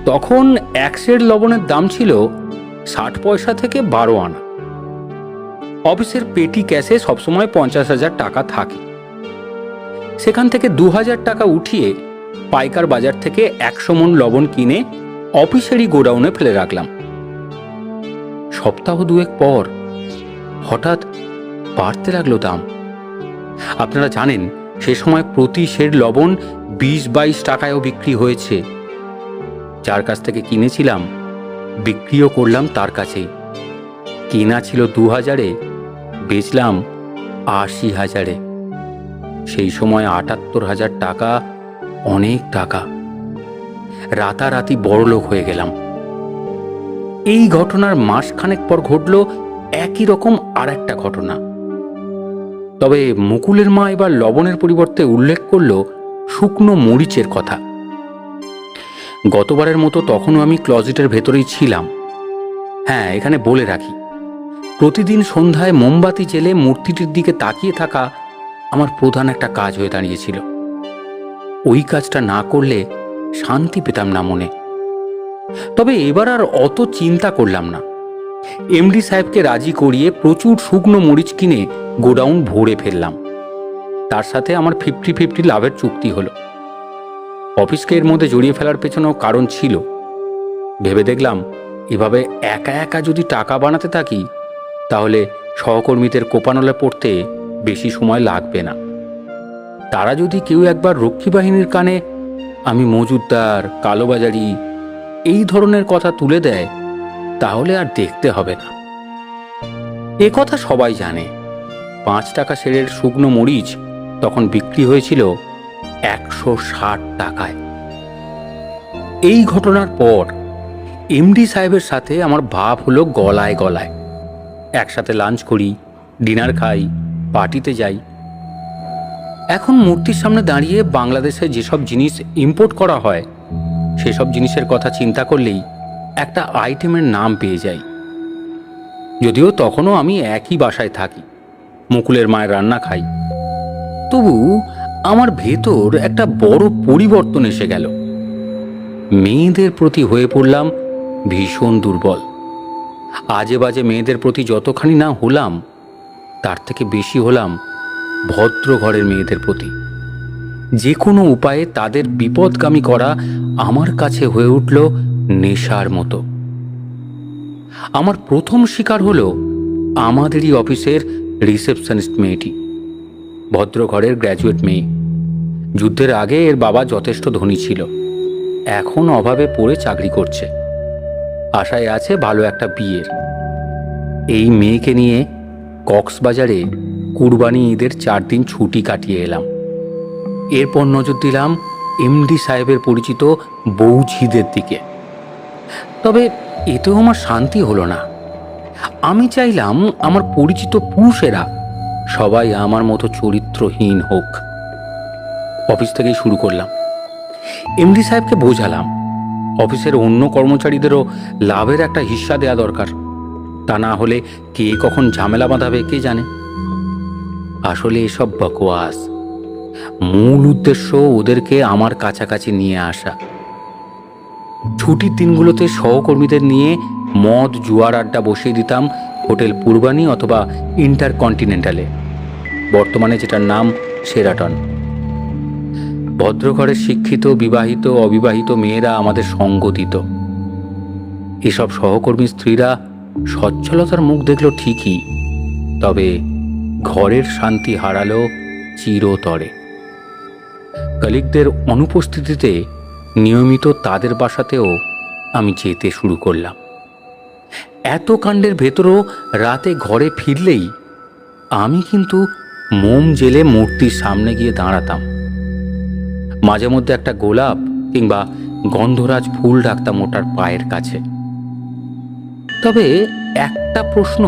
তখন 1 সের লবণের দাম ছিল 60 পয়সা থেকে 12 আনা। অফিসের পেটি ক্যাশে সবসময় 50,000 টাকা থাকে। সেখান থেকে 2,000 টাকা উঠিয়ে পাইকার বাজার থেকে 100 মণ লবণ কিনে অফিসেরই গোডাউনে ফেলে রাখলাম। সপ্তাহ 2 পর হঠাৎ বাড়তে লাগলো দাম। আপনারা জানেন সে সময় প্রতি সের লবণ 20-22 টাকায়ও বিক্রি হয়েছে। যার কাছ থেকে কিনেছিলাম বিক্রিও করলাম তার কাছেই। কেনা ছিল 2,000-এ, বেচলাম 80,000-এ। সেই সময় 78,000 টাকা অনেক টাকা। রাতারাতি বড়লোক হয়ে গেলাম। এই ঘটনার মাসখানেক পর ঘটল একই রকম আর একটা ঘটনা। তবে মুকুলের মা এবার লবণের পরিবর্তে উল্লেখ করল শুকনো মরিচের কথা। গতবারের মতো তখনও আমি ক্লজেটের ভেতরেই ছিলাম। হ্যাঁ, এখানে বলে রাখি, প্রতিদিন সন্ধ্যায় মোমবাতি জেলে মূর্তিটির দিকে তাকিয়ে থাকা আমার প্রধান একটা কাজ হয়ে দাঁড়িয়েছিল। ওই কাজটা না করলে শান্তি পেতাম না মনে। তবে এবার আর অত চিন্তা করলাম না। এমডি সাহেবকে রাজি করিয়ে প্রচুর শুকনো মরিচ কিনে গোডাউন ভরে ফেললাম। তার সাথে আমার 50-50 লাভের চুক্তি হলো। অফিসকে এর মধ্যে জড়িয়ে ফেলার পেছনেও কারণ ছিল। ভেবে দেখলাম, এভাবে একা একা যদি টাকা বানাতে থাকি তাহলে সহকর্মীদের কোপানলে পড়তে বেশি সময় লাগবে না। তারা যদি কেউ একবার রক্ষী বাহিনীর কানে আমি মজুদদার, কালোবাজারি এই ধরনের কথা তুলে দেয় তাহলে আর দেখতে হবে না। এ কথা সবাই জানে। 5 টাকা সেরের শুকনো মরিচ তখন বিক্রি হয়েছিল 160 টাকায়। এই ঘটনার পর এমডি সাহেবের সাথে আমার ভাব হলো গলায় গলায়। একসাথে লাঞ্চ করি, ডিনার খাই, পার্টিতে যাই। এখন মূর্তির সামনে দাঁড়িয়ে বাংলাদেশে যেসব জিনিস ইম্পোর্ট করা হয় সেসব জিনিসের কথা চিন্তা করলেই একটা আইটেমের নাম পেয়ে যাই। যদিও তখনও আমি একই বাসায় থাকি, মুকুলের মায়ের রান্না খাই, তবু আমার ভেতর একটা বড় পরিবর্তন এসে গেল। মেয়েদের প্রতি হয়ে পড়লাম ভীষণ দুর্বল। আজে বাজে মেয়েদের প্রতি যতখানি না হলাম তার থেকে বেশি হলাম ভদ্র ঘরের মেয়েদের প্রতি। যে কোনো উপায়ে তাদের বিপদগামী করা আমার কাছে হয়ে উঠল নেশার মতো। আমার প্রথম শিকার হলো আমাদেরই অফিসের রিসেপশনিস্ট মেয়েটি। ভদ্র ঘরের গ্র্যাজুয়েট মেয়ে। যুদ্ধের আগে এর বাবা যথেষ্ট ধনী ছিল, এখন অভাবে পড়ে চাকরি করছে। আশায় আছে ভালো একটা বিয়ের। এই মেয়েকে নিয়ে কক্সবাজারে কুরবানি ঈদের 4 দিন ছুটি কাটিয়ে এলাম। এরপর নজর দিলাম এমডি সাহেবের পরিচিত বৌঝিদের দিকে। তবে এতেও আমার শান্তি হলো না। আমি চাইলাম আমার পরিচিত পুরুষেরা সবাই আমার মতো চরিত্রহীন হোক। অফিস থেকেই শুরু করলাম। এমডি সাহেবকে বোঝালাম অফিসের অন্য কর্মচারীদেরও লাভের একটা হিস্সা দেয়া দরকার। তা না হলে কে কখন ঝামেলা বাঁধাবে কে জানে। আসলে এসব বকওয়াস। মূল উদ্দেশ্য ওদেরকে আমার কাছাকাছি নিয়ে আসা। ছুটির দিনগুলোতে সহকর্মীদের নিয়ে মদ জুয়ার আড্ডা বসিয়ে দিতাম হোটেল পূর্বাণী অথবা ইন্টারকন্টিনেন্টালে, বর্তমানে যেটার নাম শেরাটন। ভদ্রঘরের শিক্ষিত, বিবাহিত, অবিবাহিত মেয়েরা আমাদের সঙ্গ দিত। এসব সহকর্মী স্ত্রীরা সচ্ছলতার মুখ দেখল ঠিকই, তবে ঘরের শান্তি হারালো চিরতরে। কলিগদের অনুপস্থিতিতে নিয়মিত তাদের বাসাতেও আমি যেতে শুরু করলাম। এত কাণ্ডের ভেতরও রাতে ঘরে ফিরলেই আমি কিন্তু মোম জেলে মূর্তির সামনে গিয়ে দাঁড়াতাম। মাঝে মধ্যে একটা গোলাপ কিংবা গন্ধরাজ ফুল রাখতাম ওটার পায়ের কাছে। তবে একটা প্রশ্ন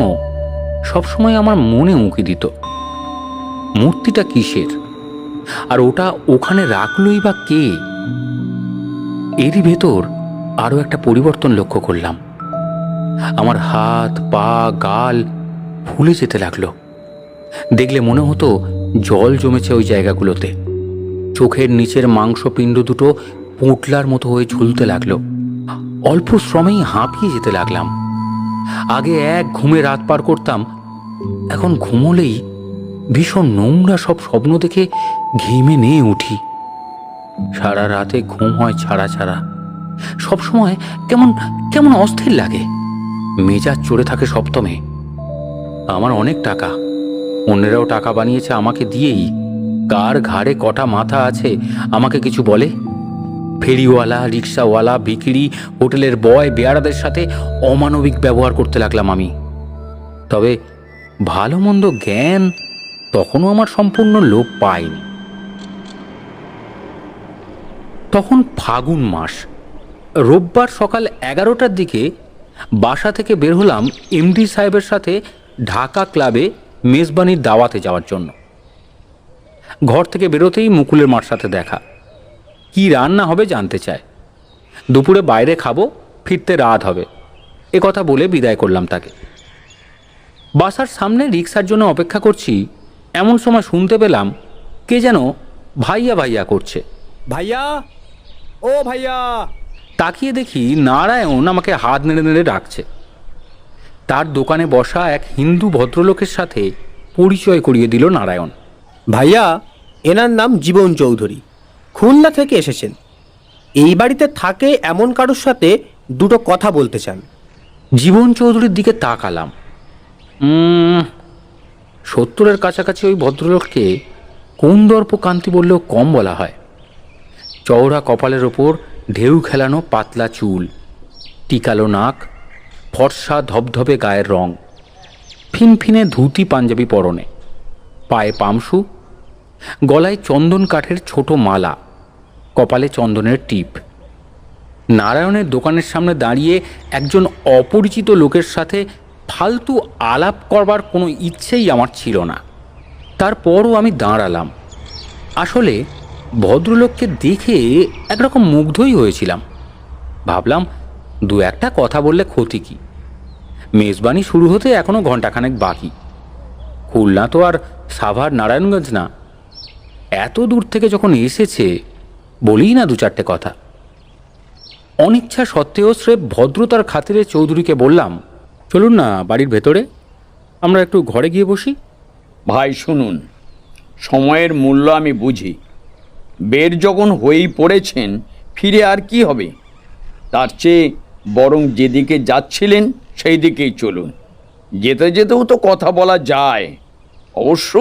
সবসময় আমার মনে উঁকি দিত, মূর্তিটা কিসের আর ওটা ওখানে রাখলই বা কে? এরই ভেতর আরো একটা পরিবর্তন লক্ষ্য করলাম। আমার হাত, পা, গাল ফুলে যেতে লাগলো। দেখলে মনে হতো জল জমেছে ওই জায়গাগুলোতে। চোখের নিচের মাংসপিণ্ড দুটো পোঁটলার মতো হয়ে ঝুলতে লাগলো। অল্প শ্রমেই হাঁপিয়ে যেতে লাগলাম। আগে এক ঘুমে রাত পার করতাম, এখন ঘুমোলেই ভীষণ নোংরা সব স্বপ্ন দেখে ঘেমে নিয়ে উঠি। সারা রাতে ঘুম হয় ছাড়া ছাড়া, সবসময় কেমন কেমন অস্থির লাগে, মেজাজ চড়ে থাকে সপ্তমে। আমার অনেক টাকা, অন্যেরাও টাকা বানিয়েছে আমাকে দিয়েই। কার ঘাড়ে কটা মাথা আছে আমাকে কিছু বলে? ফেরিওয়ালা, রিক্সাওয়ালা, ভিখিরি, হোটেলের বয়, বেয়ারাদের সাথে অমানবিক ব্যবহার করতে লাগলাম আমি। তবে ভালো মন্দ জ্ঞান তখনও আমার সম্পূর্ণ লোপ পায়নি। তখন ফাগুন মাস। রোববার সকাল 11টার দিকে বাসা থেকে বের হলাম এমডি সাহেবের সাথে ঢাকা ক্লাবে মেজবানির দাওয়াতে যাওয়ার জন্য। ঘর থেকে বেরোতেই মুকুলের মার সাথে দেখা। কি রান্না হবে জানতে চায়। দুপুরে বাইরে খাবো, ফিরতে রাত হবে, এ কথা বলে বিদায় করলাম তাকে। বাসার সামনে রিক্সার জন্য অপেক্ষা করছি, এমন সময় শুনতে পেলাম কে যেন ভাইয়া ভাইয়া করছে। ভাইয়া, ও ভাইয়া। তাকিয়ে দেখি নারায়ণ আমাকে হাত নেড়ে নেড়ে ডাকছে। তার দোকানে বসা এক হিন্দু ভদ্রলোকের সাথে পরিচয় করিয়ে দিল নারায়ণ। ভাইয়া, এনার নাম জীবন চৌধুরী, খুলনা থেকে এসেছেন। এই বাড়িতে থাকে এমন কারোর সাথে দুটো কথা বলতে চান। জীবন চৌধুরীর দিকে তাকালাম। 70-এর কাছাকাছি ওই ভদ্রলোককে কৌন্দর্প কান্তি বললেও কম বলা হয়। চওড়া কপালের ওপর ঢেউ খেলানো পাতলা চুল, টিকালো নাক, ফর্সা ধবধবে গায়ের রং, ফিনফিনে ধুতি পাঞ্জাবি পরনে, পায়ে পামশু, গলায় চন্দন কাঠের ছোট মালা, কপালে চন্দনের টিপ। নারায়ণের দোকানের সামনে দাঁড়িয়ে একজন অপরিচিত লোকের সাথে ফালতু আলাপ করবার কোনো ইচ্ছেই আমার ছিল না। তারপরও আমি দাঁড়ালাম। আসলে ভদ্রলোককে দেখে একরকম মুগ্ধই হয়েছিলাম। ভাবলাম দু একটা কথা বললে ক্ষতি কি, মেজবানি শুরু হতে এখনো ঘন্টাখানেক বাকি। খুলনা তো আর সাভার নারায়ণগঞ্জ না, এত দূর থেকে যখন এসেছে বলিই না দু চারটে কথা। অনিচ্ছা সত্ত্বেও স্রেফ ভদ্রতার খাতিরে চৌধুরীকে বললাম, চলুন না বাড়ির ভেতরে, আমরা একটু ঘরে গিয়ে বসি। ভাই শুনুন, সময়ের মূল্য আমি বুঝি। বের যখন হয়েই পড়েছেন, ফিরে আর কি হবে? তার চেয়ে বরং যেদিকে যাচ্ছিলেন সেই দিকেই চলুন। যেতে যেতেও তো কথা বলা যায়। অবশ্য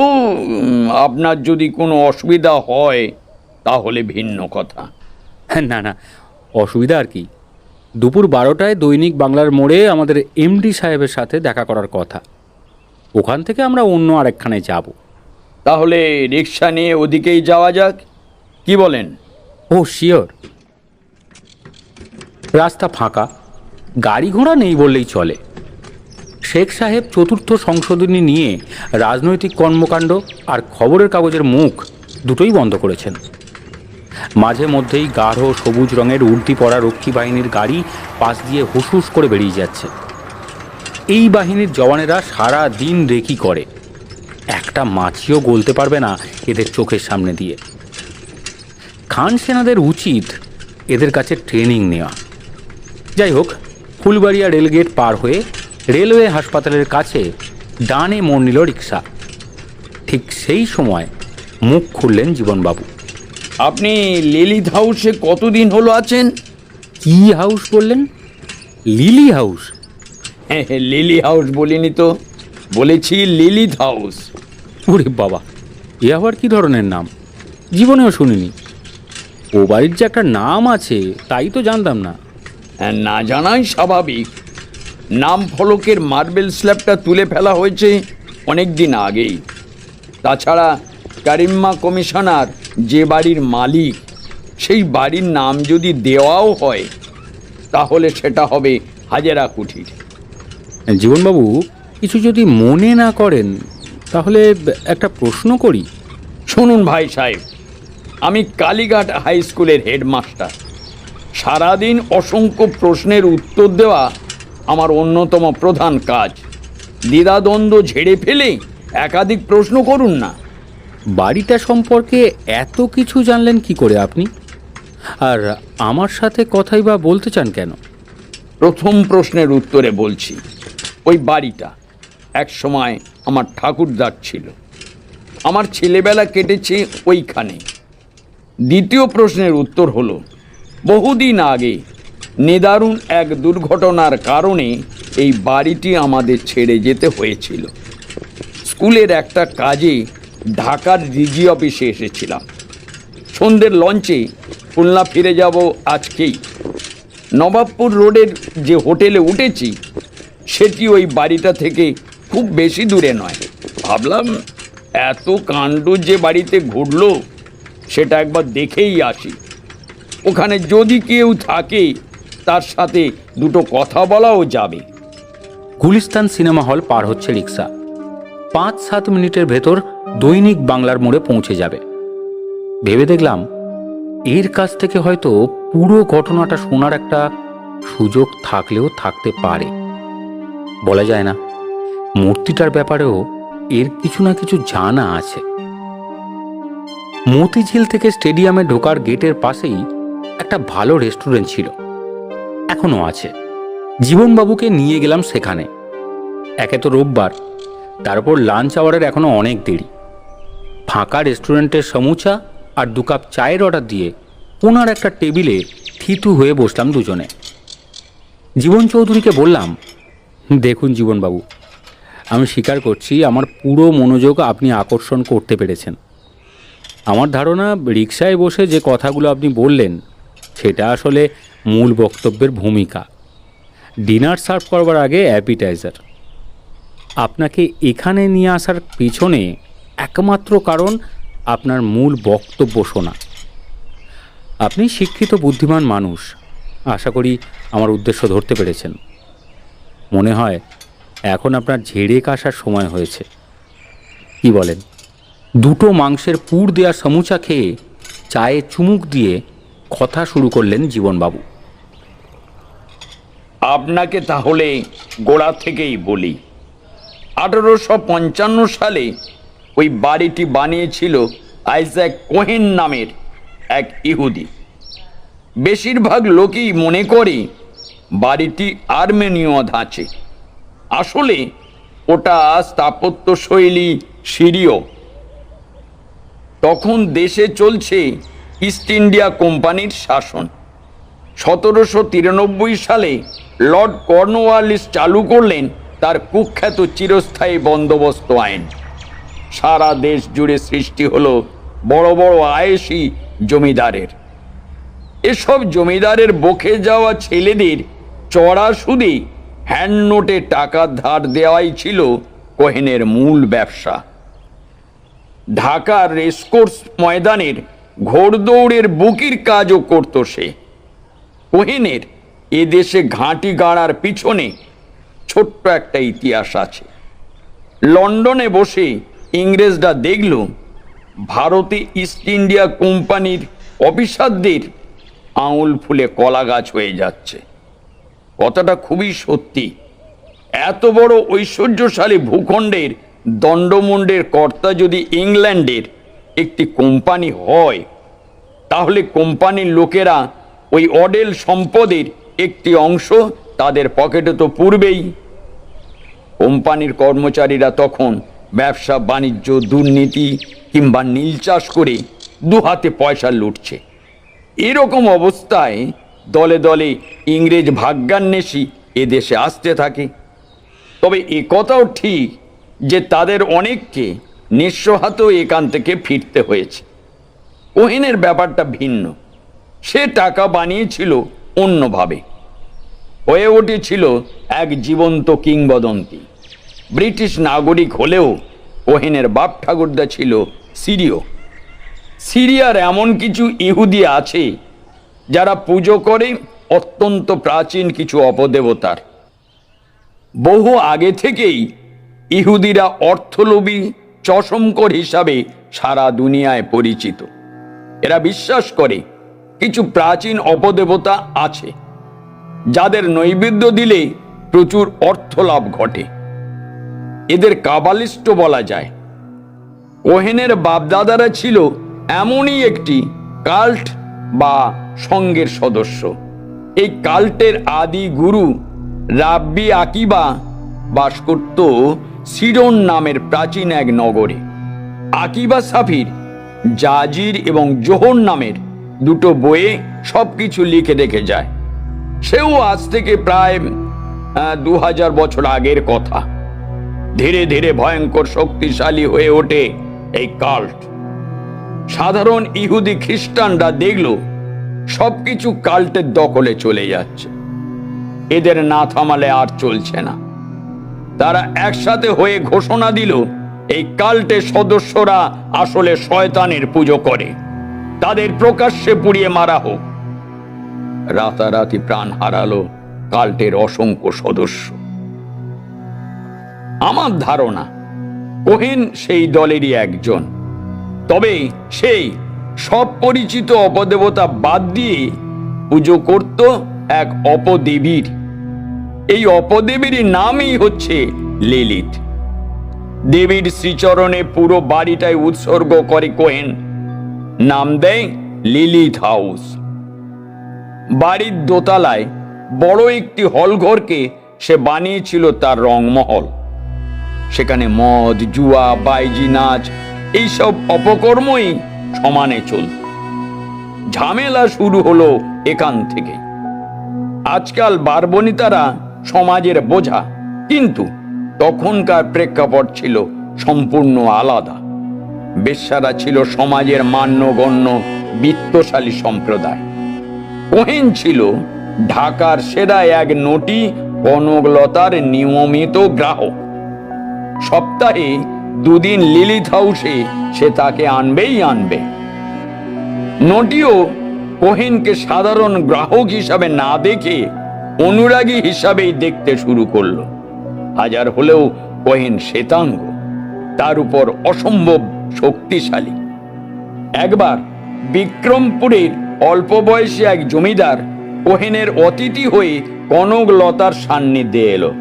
আপনার যদি কোনো অসুবিধা হয় তাহলে ভিন্ন কথা। না না, অসুবিধা আর কি। দুপুর 12টায় দৈনিক বাংলার মোড়ে আমাদের এমডি সাহেবের সাথে দেখা করার কথা। ওখান থেকে আমরা অন্য আরেকখানে যাব। তাহলে রিক্সা নিয়ে ওদিকেই যাওয়া যাক, কি বলেন? ও শিওর। রাস্তা ফাঁকা, গাড়ি ঘোড়া নেই বললেই চলে। শেখ সাহেব 4র্থ সংশোধনী নিয়ে রাজনৈতিক কর্মকাণ্ড আর খবরের কাগজের মুখ দুটোই বন্ধ করেছেন। মাঝে মধ্যেই গাঢ় সবুজ রঙের উর্দি পরা রক্ষী বাহিনীর গাড়ি পাশ দিয়ে হুসহুস করে বেরিয়ে যাচ্ছে। এই বাহিনীর জওয়ানেরা সারা দিন রেকি করে, একটা মাছিও গলতে পারবে না এদের চোখের সামনে দিয়ে। খান সেনাদের উচিত এদের কাছে ট্রেনিং নেওয়া। যাই হোক, ফুলবাড়িয়া রেলগেট পার হয়ে রেলওয়ে হাসপাতালের কাছে ডানে মোড় নিল রিক্সা। ঠিক সেই সময় মুখ খুললেন জীবনবাবু। আপনি লিলিথ হাউসে কতদিন হলো আছেন? কি হাউস বললেন? Lily house? হ্যাঁ, লিলি হাউস বলিনি তো, বলেছি লিলিথ হাউস। ওরে বাবা, এ আবার কি ধরনের নাম? জীবনেও শুনিনি। ও বাড়ির যে একটা নাম আছে তাই তো জানতাম না। হ্যাঁ, না জানাই স্বাভাবিক। নাম ফলকের মার্বেল স্ল্যাবটা তুলে ফেলা হয়েছে অনেক দিন আগেই। তাছাড়া কারিম্মা কমিশনার যে বাড়ির মালিক, সেই বাড়ির নাম যদি দেওয়াও হয় তাহলে সেটা হবে হাজেরা কুঠির। জীবনবাবু, কিছু যদি মনে না করেন তাহলে একটা প্রশ্ন করি। শুনুন ভাই সাহেব, আমি কালীঘাট হাই স্কুলের হেডমাস্টার। সারাদিন অসংখ্য প্রশ্নের উত্তর দেওয়া আমার অন্যতম প্রধান কাজ। দ্বিধাদ্বন্দ্ব ঝেড়ে ফেলে একাধিক প্রশ্ন করুন না। বাড়িটা সম্পর্কে এত কিছু জানলেন কি করে আপনি? আর আমার সাথে কথাই বা বলতে চান কেন? প্রথম প্রশ্নের উত্তরে বলছি, ওই বাড়িটা এক সময় আমার ঠাকুরদার ছিল। আমার ছেলেবেলা কেটেছে ওইখানে। দ্বিতীয় প্রশ্নের উত্তর হলো, বহুদিন আগে নিদারুণ এক দুর্ঘটনার কারণে এই বাড়িটি আমাদের ছেড়ে যেতে হয়েছিল। স্কুলের একটা কাজে ঢাকার ডিজি অফিসে এসেছিলাম। সন্ধ্যের লঞ্চে খুলনা ফিরে যাব আজকেই। নবাবপুর রোডের যে হোটেলে উঠেছি সেটি ওই বাড়িটা থেকে খুব বেশি দূরে নয়। ভাবলাম এত কাণ্ড যে বাড়িতে ঘটলো সেটা একবার দেখেই আসি। ওখানে যদি কেউ থাকে তার সাথে দুটো কথা বলাও যাবে। গুলিস্তান সিনেমা হল পার হচ্ছে রিক্সা। 5-7 মিনিটের ভেতর দৈনিক বাংলার মোড়ে পৌঁছে যাবে। ভেবে দেখলাম এর কাছ থেকে হয়তো পুরো ঘটনাটা শোনার একটা সুযোগ থাকলেও থাকতে পারে, বলা যায় না। মূর্তিটার ব্যাপারেও এর কিছু না কিছু জানা আছে। মতিঝিল থেকে স্টেডিয়ামে ঢোকার গেটের পাশেই একটা ভালো রেস্টুরেন্ট ছিল, এখনো আছে। জীবনবাবুকে নিয়ে গেলাম সেখানে। একে তো রোববার, তারপর লাঞ্চ আওয়ারের এখনো অনেক দেরি। ফাঁকা রেস্টুরেন্টের সমুচা আর 2 কাপ চায়ের অর্ডার দিয়ে ওনার একটা টেবিলে থিতু হয়ে বসলাম দুজনে। জীবন চৌধুরীকে বললাম, দেখুন জীবনবাবু, আমি স্বীকার করছি আমার পুরো মনোযোগ আপনি আকর্ষণ করতে পেরেছেন। আমার ধারণা রিকশায় বসে যে কথাগুলো আপনি বললেন সেটা আসলে মূল বক্তব্যের ভূমিকা। ডিনার সার্ভ করবার আগে অ্যাপিটাইজার। আপনাকে এখানে নিয়ে আসার পিছনে একমাত্র কারণ আপনার মূল বক্তব্য শোনা। আপনি শিক্ষিত বুদ্ধিমান মানুষ, আশা করি আমার উদ্দেশ্য ধরতে পেরেছেন। মনে হয় এখন আপনার ঝেড়ে কাশার সময় হয়েছে, কি বলেন? 2টো মাংসের পুর দেওয়া সমুচা খেয়ে চায়ে চুমুক দিয়ে কথা শুরু করলেন জীবনবাবু। আপনাকে তাহলে গোড়া থেকেই বলি। 1855 সালে ওই বাড়িটি বানিয়েছিল আইজ্যাক কোহেন নামের এক ইহুদি। বেশিরভাগ লোকই মনে করে বাড়িটি আর্মেনীয় ধাঁচে। আসলে ওটা স্থাপত্যশৈলী সিরীয়। তখন দেশে চলছে ইস্ট ইন্ডিয়া কোম্পানির শাসন। 1793 সালে লর্ড কর্নওয়ালিস চালু করলেন তার কুখ্যাত চিরস্থায়ী বন্দোবস্ত আইন। সারা দেশ জুড়ে সৃষ্টি হলো বড় বড় আয়েশি জমিদারের। এসব জমিদারের বকে যাওয়া ছেলেদের চড়া সুদে হ্যান্ড নোটে টাকা ধার দেওয়াই ছিল কোহেনের মূল ব্যবসা। ঢাকার রেসকোর্স ময়দানের ঘোড়দৌড়ের বুকির কাজও করত সে। কোহেনের এদেশে ঘাঁটি গাড়ার পিছনে ছোট্ট একটা ইতিহাস আছে। লন্ডনে বসে ইংরেজরা দেখল ভারতে ইস্ট ইন্ডিয়া কোম্পানির অফিসারদের আঙুল ফুলে কলা গাছ হয়ে যাচ্ছে। কথাটা খুবই সত্যি। এত বড় ঐশ্বর্যশালী ভূখণ্ডের দণ্ডমুণ্ডের কর্তা যদি ইংল্যান্ডের একটি কোম্পানি হয়, তাহলে কোম্পানির লোকেরা ওই অডেল সম্পদের একটি অংশ তাদের পকেটে তো পুরবেই। কোম্পানির কর্মচারীরা তখন ব্যবসা বাণিজ্য, দুর্নীতি কিংবা নীল চাষ করে দুহাতে পয়সা লুটছে। এরকম অবস্থায় দলে দলে ইংরেজ ভাগ্যান্বেষী এদেশে আসতে থাকে। তবে একথাও ঠিক যে তাদের অনেককে নিঃস্ব হাতেও এখান থেকে ফিরতে হয়েছে। কোহেনের ব্যাপারটা ভিন্ন। সে টাকা বানিয়েছিল অন্যভাবে, হয়ে উঠেছিল এক জীবন্ত কিংবদন্তি। ব্রিটিশ নাগরিক হলেও কোহেনের বাপ ঠাকুরদা ছিল সিরীয়। সিরিয়ার এমন কিছু ইহুদি আছে যারা পুজো করে অত্যন্ত প্রাচীন কিছু অপদেবতার। বহু আগে থেকেই ইহুদিরা অর্থলোভী চশমকর হিসাবে সারা দুনিয়ায় পরিচিত। এরা বিশ্বাস করে কিছু প্রাচীন অপদেবতা আছে যাদের নৈবেদ্য দিলে প্রচুর অর্থ লাভ ঘটে। এদের কাবালিস্ট বলা যায়। কোহেনের বাপদাদারা ছিল এমনই একটি কাল্ট বা সংঘের সদস্য। এই কাল্টের আদি গুরু রাব্বি আকিবা বাস করত সিডন নামের প্রাচীন এক নগরে। আকিবা সাফির জাজির এবং জোহর নামের দুটো বইয়ে সবকিছু লিখে রেখে যায়। সেও আজ থেকে প্রায় 2000 বছর আগের কথা। ধীরে ধীরে ভয়ঙ্কর শক্তিশালী হয়ে ওঠে এই কাল্ট। সাধারণ ইহুদি খ্রিস্টানরা দেখল সবকিছু কাল্টের দখলে চলে যাচ্ছে, এদের না থামালে আর চলছে না। তারা একসাথে হয়ে ঘোষণা দিল এই কাল্টের সদস্যরা আসলে শয়তানের পুজো করে, তাদের প্রকাশ্যে পুড়িয়ে মারা হোক। রাতারাতি প্রাণ হারালো কাল্টের অসংখ্য সদস্য। আমার ধারণা কোহেন সেই দলেরই একজন, তবে সেই সব পরিচিত অপদেবতা বাদ দিয়ে পুজো করত এক অপদেবীর। এই অপদেবীর নামই হচ্ছে লিলিথ। দেবীর শ্রীচরণে পুরো বাড়িটাই উৎসর্গ করে কোহেন, নাম দেয় লিলিথ হাউস। বাড়ির দোতলায় বড় একটি হলঘরকে সে বানিয়েছিল তার রংমহল। সেখানে মদ, জুয়া, বাইজি নাচ এইসব অপকর্মই সমানে চলত। ঝামেলা শুরু হলো এখান থেকে। আজকাল বারবনিতারা সমাজের বোঝা, কিন্তু তখনকার প্রেক্ষাপট ছিল সম্পূর্ণ আলাদা। বেশ্যারা ছিল সমাজের মান্যগণ্য বিত্তশালী সম্প্রদায়। কোহেন ছিল ঢাকার সেরা এক নটি কনকলতার নিয়মিত গ্রাহক। সপ্তাহে 2 দিন লিলিথ হাউসে সে তাকে আনবেই আনবে। নটিও কোহেনকে সাধারণ গ্রাহক হিসাবে না দেখে অনুরাগী হিসাবেই দেখতে শুরু করলো। হাজার হলেও কোহেন শ্বেতাঙ্গ, তার উপর অসম্ভব শক্তিশালী। একবার বিক্রমপুরের অল্প বয়সী এক জমিদার কোহেনের অতিথি হয়ে কনকলতার সান্নিধ্যে এলো।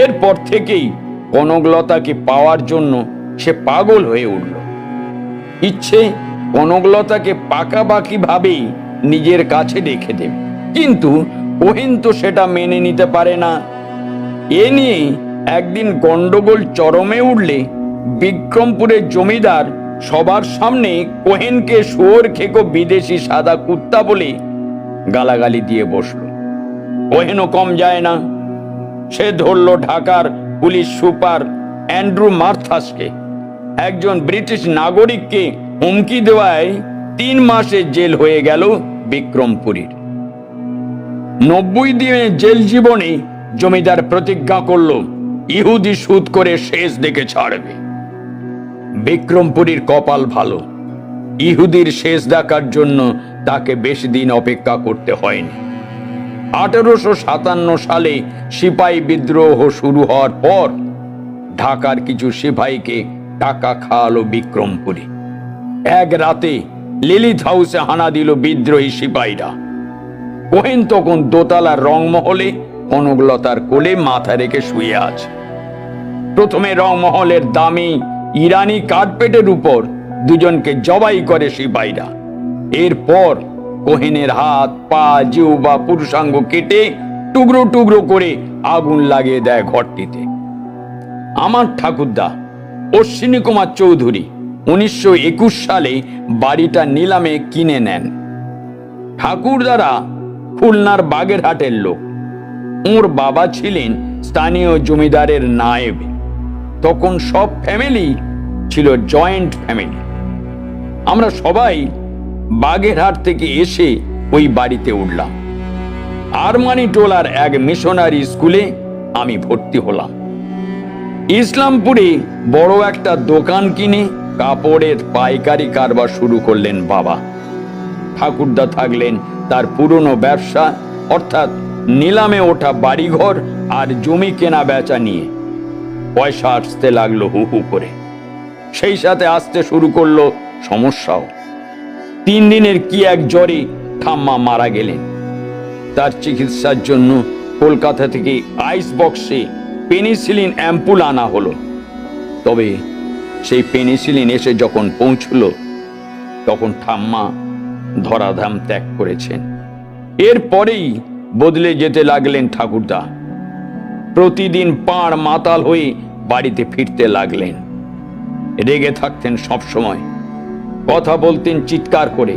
এরপর থেকেই কনকলতাকে পাওয়ার জন্য সে পাগল হয়ে উঠল। ইচ্ছে কনকলতাকে পাকাপাকি ভাবেই নিজের কাছে রেখে দেবে, কিন্তু কোহেন তো সেটা মেনে নিতে পারে না। এ নিয়ে একদিন গন্ডগোল চরমে উঠলে বিক্রমপুরের জমিদার সবার সামনে কোহেনকে শুয়োর খেকো বিদেশি সাদা কুত্তা বলে গালাগালি দিয়ে বসলো। কোহেনও কম যায় না। সে ধরল ঢাকার পুলিশ সুপার অ্যান্ড্রু মার্থাসকে। একজন ব্রিটিশ নাগরিককে হুমকি দেওয়ায় 3 মাসের জেল হয়ে গেল বিক্রমপুরীর। 90 দিনের জেল জীবনে জমিদার প্রতিজ্ঞা করল ইহুদি সুদ করে শেষ দেখে ছাড়বে। বিক্রমপুরীর কপাল ভালো, ইহুদির শেষ দেখার জন্য তাকে বেশি দিন অপেক্ষা করতে হয়নি। 1857 সালে সিপাহী বিদ্রোহ শুরু হওয়ার পর ঢাকার কিছু সিপাহীকে টাকা খাওয়ালো বিক্রমপুরী। এক রাতে লিলিথ হাউসে হানা দিল বিদ্রোহী সিপাহীরা। কোহেন তখন দোতলার রংমহলে কনকলতার কোলে মাথা রেখে শুয়ে আছে। প্রথমে রংমহলের দামি ইরানি কার্পেটের উপর দুজনকে জবাই করে সিপাহীরা। এরপর কোহেনের হাত, পা, জিহ্বা, পুরুষাঙ্গ কেটে টুকরো টুকরো করে আগুন লাগিয়ে দেয় ঘরটিতে। আমার ঠাকুরদা অশ্বিনী কুমার চৌধুরী 1921 সালে বাড়িটা নিলামে কিনে নেন। ঠাকুরদারা খুলনার বাগেরহাটের লোক। ওর বাবা ছিলেন স্থানীয় জমিদারের নায়েব। তখন সব ফ্যামিলি ছিল জয়েন্ট ফ্যামিলি। আমরা সবাই বাগেরহাট থেকে এসে ওই বাড়িতে উঠলাম। আরমানি টোলার এক মিশনারি স্কুলে আমি ভর্তি হলাম। ইসলামপুরে বড় একটা দোকান কিনে কাপড়ের পাইকারি কারবার শুরু করলেন বাবা। ঠাকুরদা থাকলেন তার পুরনো ব্যবসা, অর্থাৎ নিলামে ওঠা বাড়িঘর আর জমি কেনা বেচা নিয়ে। পয়সা আসতে লাগলো হু হু করে। সেই সাথে আসতে শুরু করলো সমস্যাও। 3 দিনের কি এক জ্বরে ঠাম্মা মারা গেলেন। তার চিকিৎসার জন্য কলকাতা থেকে আইস বক্সে পেনিসিলিন অ্যাম্পুল আনা হলো। তবে সেই পেনিসিলিন এসে যখন পৌঁছলো তখন ঠাম্মা ধরাধাম ত্যাগ করেছেন। এরপরেই বদলে যেতে লাগলেন ঠাকুরদা। প্রতিদিন পাড় মাতাল হয়ে বাড়িতে ফিরতে লাগলেন। রেগে থাকতেন সবসময়, কথা বলতেন চিৎকার করে,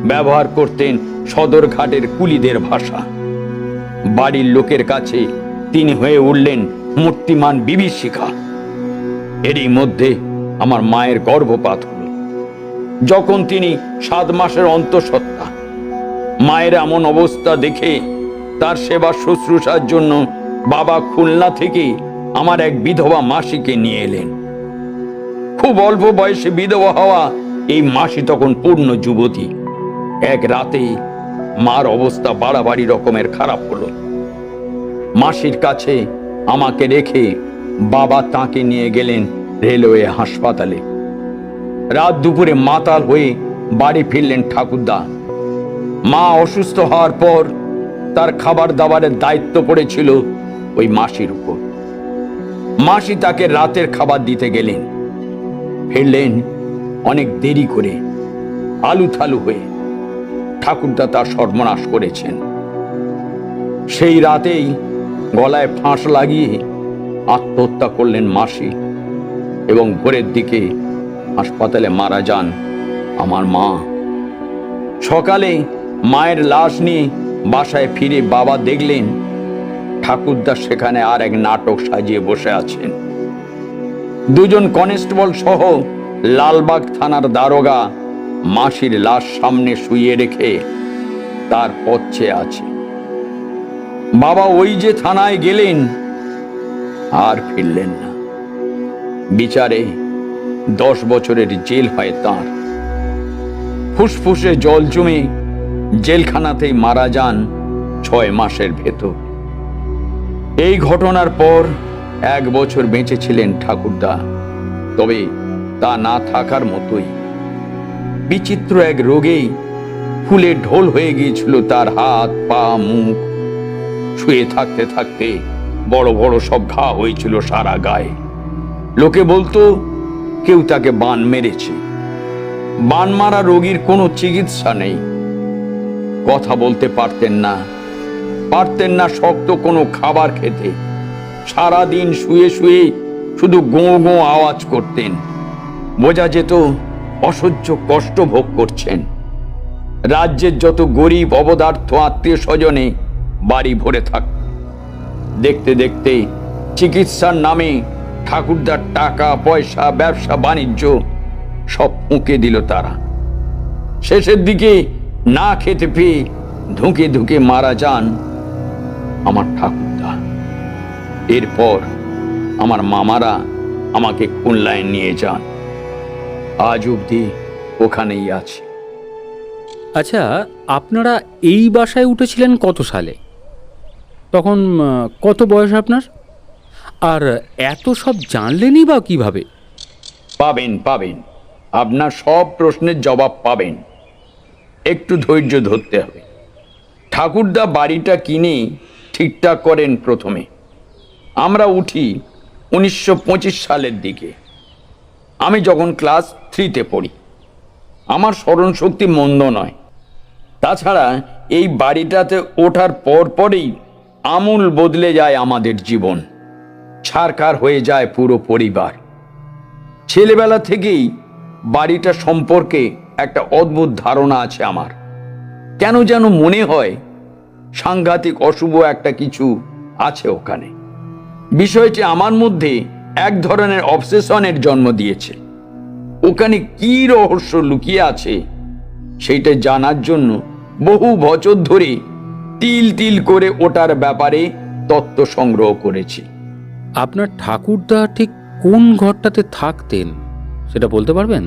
ব্যবহার করতেন সদরঘাটের কুলিদের ভাষা। বাড়ির লোকের কাছে তিনি হয়ে উঠলেন মূর্তিমান বিভীষিকা। এরই মধ্যে আমার মায়ের গর্ভপাত হল। যখন তিনি 7 মাসের অন্তঃসত্ত্বা, মায়ের এমন অবস্থা দেখে তার সেবা শুশ্রূষার জন্য বাবা খুলনা থেকে আমার এক বিধবা মাসিকে নিয়ে এলেন। খুব অল্প বয়সে বিধবা হওয়া এই মাসি তখন পূর্ণ যুবতী। এক রাতেই মার অবস্থা বাড়াবাড়ি রকমের খারাপ হলো। মাসির কাছে আমাকে রেখে বাবা তাকে নিয়ে গেলেন রেলওয়ে হাসপাতালে। রাত দুপুরে মাতাল হয়ে বাড়ি ফিরলেন ঠাকুরদা। মা অসুস্থ হওয়ার পর তার খাবার দাবারের দায়িত্ব পড়েছিল ওই মাসির উপর। মাসি তাকে রাতের খাবার দিতে গেলেন। ফিরলেন অনেক দেরি করে, আলু থালু হয়ে। ঠাকুরদা তার সর্বনাশ করেছেন। সেই রাতেই গলায় ফাঁস লাগিয়ে আত্মহত্যা করলেন মাসি, এবং ভোরের দিকে হাসপাতালে মারা যান আমার মা। সকালে মায়ের লাশ নিয়ে বাসায় ফিরে বাবা দেখলেন ঠাকুরদা সেখানে আর এক নাটক সাজিয়ে বসে আছেন। 2 কনস্টেবল সহ লালবাগ থানার দারোগা মাসির লাশ সামনে শুইয়ে রেখে তার পথ চেয়ে আছে। বাবা ওই যে থানায় গেলেন, আর ফিরলেন না। বিচারে 10 বছরের জেল হয় তাঁর। ফুসফুসে জল জমে জেলখানাতেই মারা যান 6 মাসের ভেতর। এই ঘটনার পর 1 বছর বেঁচে ছিলেন ঠাকুরদা, তবে তা না থাকার মতোই। বিচিত্র এক রোগেই ফুলে ঢোল হয়ে গিয়েছিল তার হাত, পা, মুখ। শুয়ে থাকতে থাকতে বড় বড় সব ঘা হয়েছিল সারা গায়ে। লোকে বলতো কেউ তাকে বান মেরেছে। বান মারা রোগীর কোনো চিকিৎসা নেই। কথা বলতে পারতেন না শক্ত কোনো খাবার খেতে। সারাদিন শুয়ে শুয়ে শুধু গোঁ গোঁ আওয়াজ করতেন। বোঝা যেত অসহ্য কষ্ট ভোগ করছেন। রাজ্যের যত গরিব অবদার্থ আত্মীয় স্বজনে বাড়ি ভরে থাকত। দেখতে দেখতে চিকিৎসার নামে ঠাকুরদার টাকা পয়সা, ব্যবসা বাণিজ্য সব ফুঁকে দিল তারা। শেষের দিকে না খেতে পেয়ে ধুঁকে ধুঁকে মারা যান আমার ঠাকুরদা। এরপর আমার মামারা আমাকে খুলনায় নিয়ে যান। আজ অবধি ওখানেই আছে। আচ্ছা, আপনারা এই বাসায় উঠেছিলেন কত সালে? তখন কত বয়স আপনার? আর এত সব জানলেনই বা কিভাবে? পাবেন আপনার সব প্রশ্নের জবাব পাবেন। একটু ধৈর্য ধরতে হবে। ঠাকুরদা বাড়িটা কিনে ঠিকঠাক করেন প্রথমে। আমরা উঠি 1925 সালের দিকে। আমি যখন ক্লাস 3-তে পড়ি। আমার স্মরণশক্তি মন্দ নয়। তাছাড়া এই বাড়িটাতে ওঠার পরপরই আমূল বদলে যায় আমাদের জীবন। ছারখার হয়ে যায় পুরো পরিবার। ছেলেবেলা থেকেই বাড়িটা সম্পর্কে একটা অদ্ভুত ধারণা আছে আমার। কেন যেন মনে হয় সাংঘাতিক অশুভ একটা কিছু আছে ওখানে। বিষয়টি আমার মধ্যে এক ধরনের অবসেশনের জন্ম দিয়েছে। ওখানে কি রহস্য লুকিয়ে আছে সেইটা জানার জন্য বহু বছর ধরে তিল তিল করে ওটার ব্যাপারে তত্ত্ব সংগ্রহ করেছি। আপনার ঠাকুরদা ঠিক কোন ঘরটাতে থাকতেন সেটা বলতে পারবেন?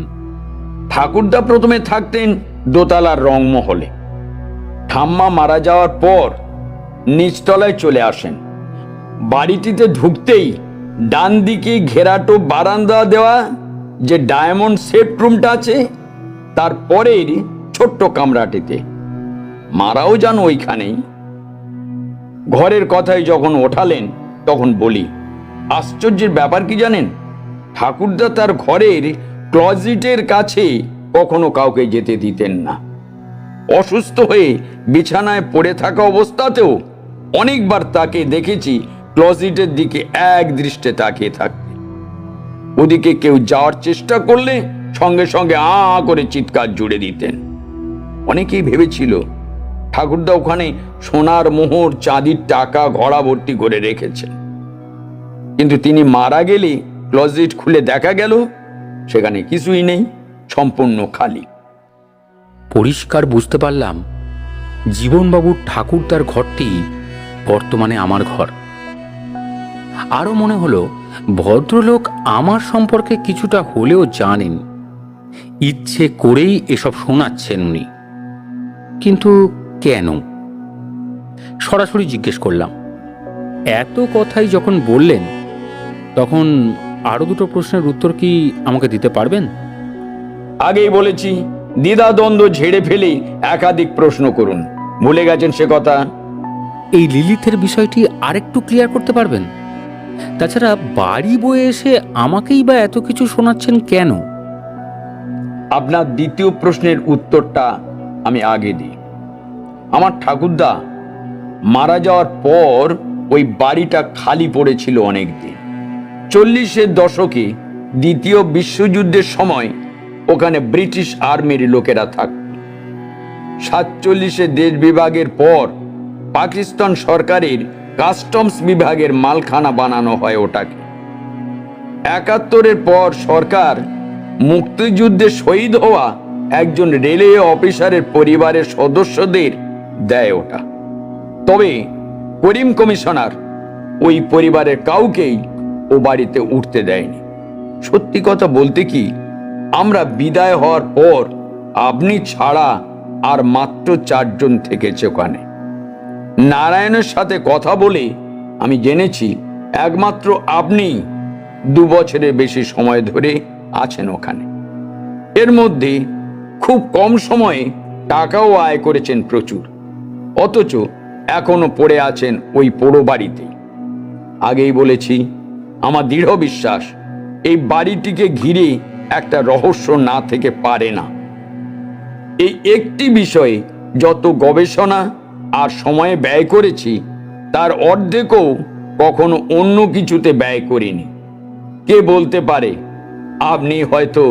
ঠাকুরদা প্রথমে থাকতেন দোতলার রংমহলে। ঠাম্মা মারা যাওয়ার পর নিচতলায় চলে আসেন। বাড়িটিতে ঢুকতেই ডান দিকে ঘেরাটো বারান্দা দেওয়া যে ডায়মন্ড সেট রুমটা আছে, তারপরের ছোট্ট কামরাটিতে। মারাও যান ওইখানেই। ঘরের কথায় যখন ওঠালেন তখন বলি, আশ্চর্যের ব্যাপার কি জানেন, ঠাকুরদা তার ঘরের ক্লজেটের কাছে কখনো কাউকে যেতে দিতেন না। অসুস্থ হয়ে বিছানায় পড়ে থাকা অবস্থাতেও অনেকবার তাকে দেখেছি ক্লোজেটের দিকে এক দৃষ্টে তাকিয়ে থাকতে। ওদিকে কেউ যাওয়ার চেষ্টা করলে সঙ্গে সঙ্গে আ করে চিৎকার জুড়ে দিতেন। অনেকেই ভেবেছিল ঠাকুরদা ওখানে সোনার মোহর, চাঁদির টাকা ঘড়া ভর্তি করে রেখেছেন। কিন্তু তিনি মারা গেলে ক্লোজেট খুলে দেখা গেল সেখানে কিছুই নেই, সম্পূর্ণ খালি। পরিষ্কার বুঝতে পারলাম জীবনবাবুর ঠাকুরদার ঘরটি বর্তমানে আমার ঘর। আরও মনে হলো ভদ্রলোক আমার সম্পর্কে কিছুটা হলেও জানেন, ইচ্ছে করেই এসব শোনাচ্ছেন উনি। কিন্তু কেন? সরাসরি জিজ্ঞেস করলাম। এত কথাই যখন বললেন তখন আরো দুটো প্রশ্নের উত্তর কি আমাকে দিতে পারবেন? আগেই বলেছি, দ্বিধাদ্বন্দ্ব ঝেড়ে ফেলে একাধিক প্রশ্ন করুন। ভুলে গেছেন সে কথা? এই লিলিথের বিষয়টি আরেকটু ক্লিয়ার করতে পারবেন? তাছাড়া বাড়ি বয়ে এসে আমাকেই বা এত কিছু শোনাচ্ছেন কেন? আপনার দ্বিতীয় প্রশ্নের উত্তরটা আমি আগে দিই। আমার ঠাকুরদা মারা যাওয়ার পর ওই বাড়িটা খালি পড়েছিল অনেকদিন। 40-এর দশকে দ্বিতীয় বিশ্বযুদ্ধের সময় ওখানে ব্রিটিশ আর্মির লোকেরা থাকত। 47-এ দেশ বিভাগের পর পাকিস্তান সরকারের কাস্টমস বিভাগের মালখানা বানানো হয় ওটাকে। 71-এর পর সরকার মুক্তিযুদ্ধে শহীদ হওয়া একজন রেলওয়ে অফিসারের পরিবারের সদস্যদের দেয় ওটা। তবে করিম কমিশনার ওই পরিবারের কাউকেই ও বাড়িতে উঠতে দেয়নি। সত্যি কথা বলতে কি, আমরা বিদায় হওয়ার পর আপনি ছাড়া আর মাত্র 4 জন থেকেছে ওখানে। নারায়ণের সাথে কথা বলে আমি জেনেছি একমাত্র আপনি 2 বছরের বেশি সময় ধরে আছেন ওখানে। এর মধ্যে খুব কম সময়ে টাকাও আয় করেছেন প্রচুর, অথচ এখনো পড়ে আছেন ওই পোড়ো বাড়িতেই। আগেই বলেছি, আমার দৃঢ় বিশ্বাস এই বাড়িটিকে ঘিরে একটা রহস্য না থেকে পারে না। এই একটি বিষয়ে যত গবেষণা আর সময়ে ব্যয় করেছি তার অর্ধেকও কখনো অন্য কিছুতে ব্যয় করিনি। কে বলতে পারে আপনি হয়তো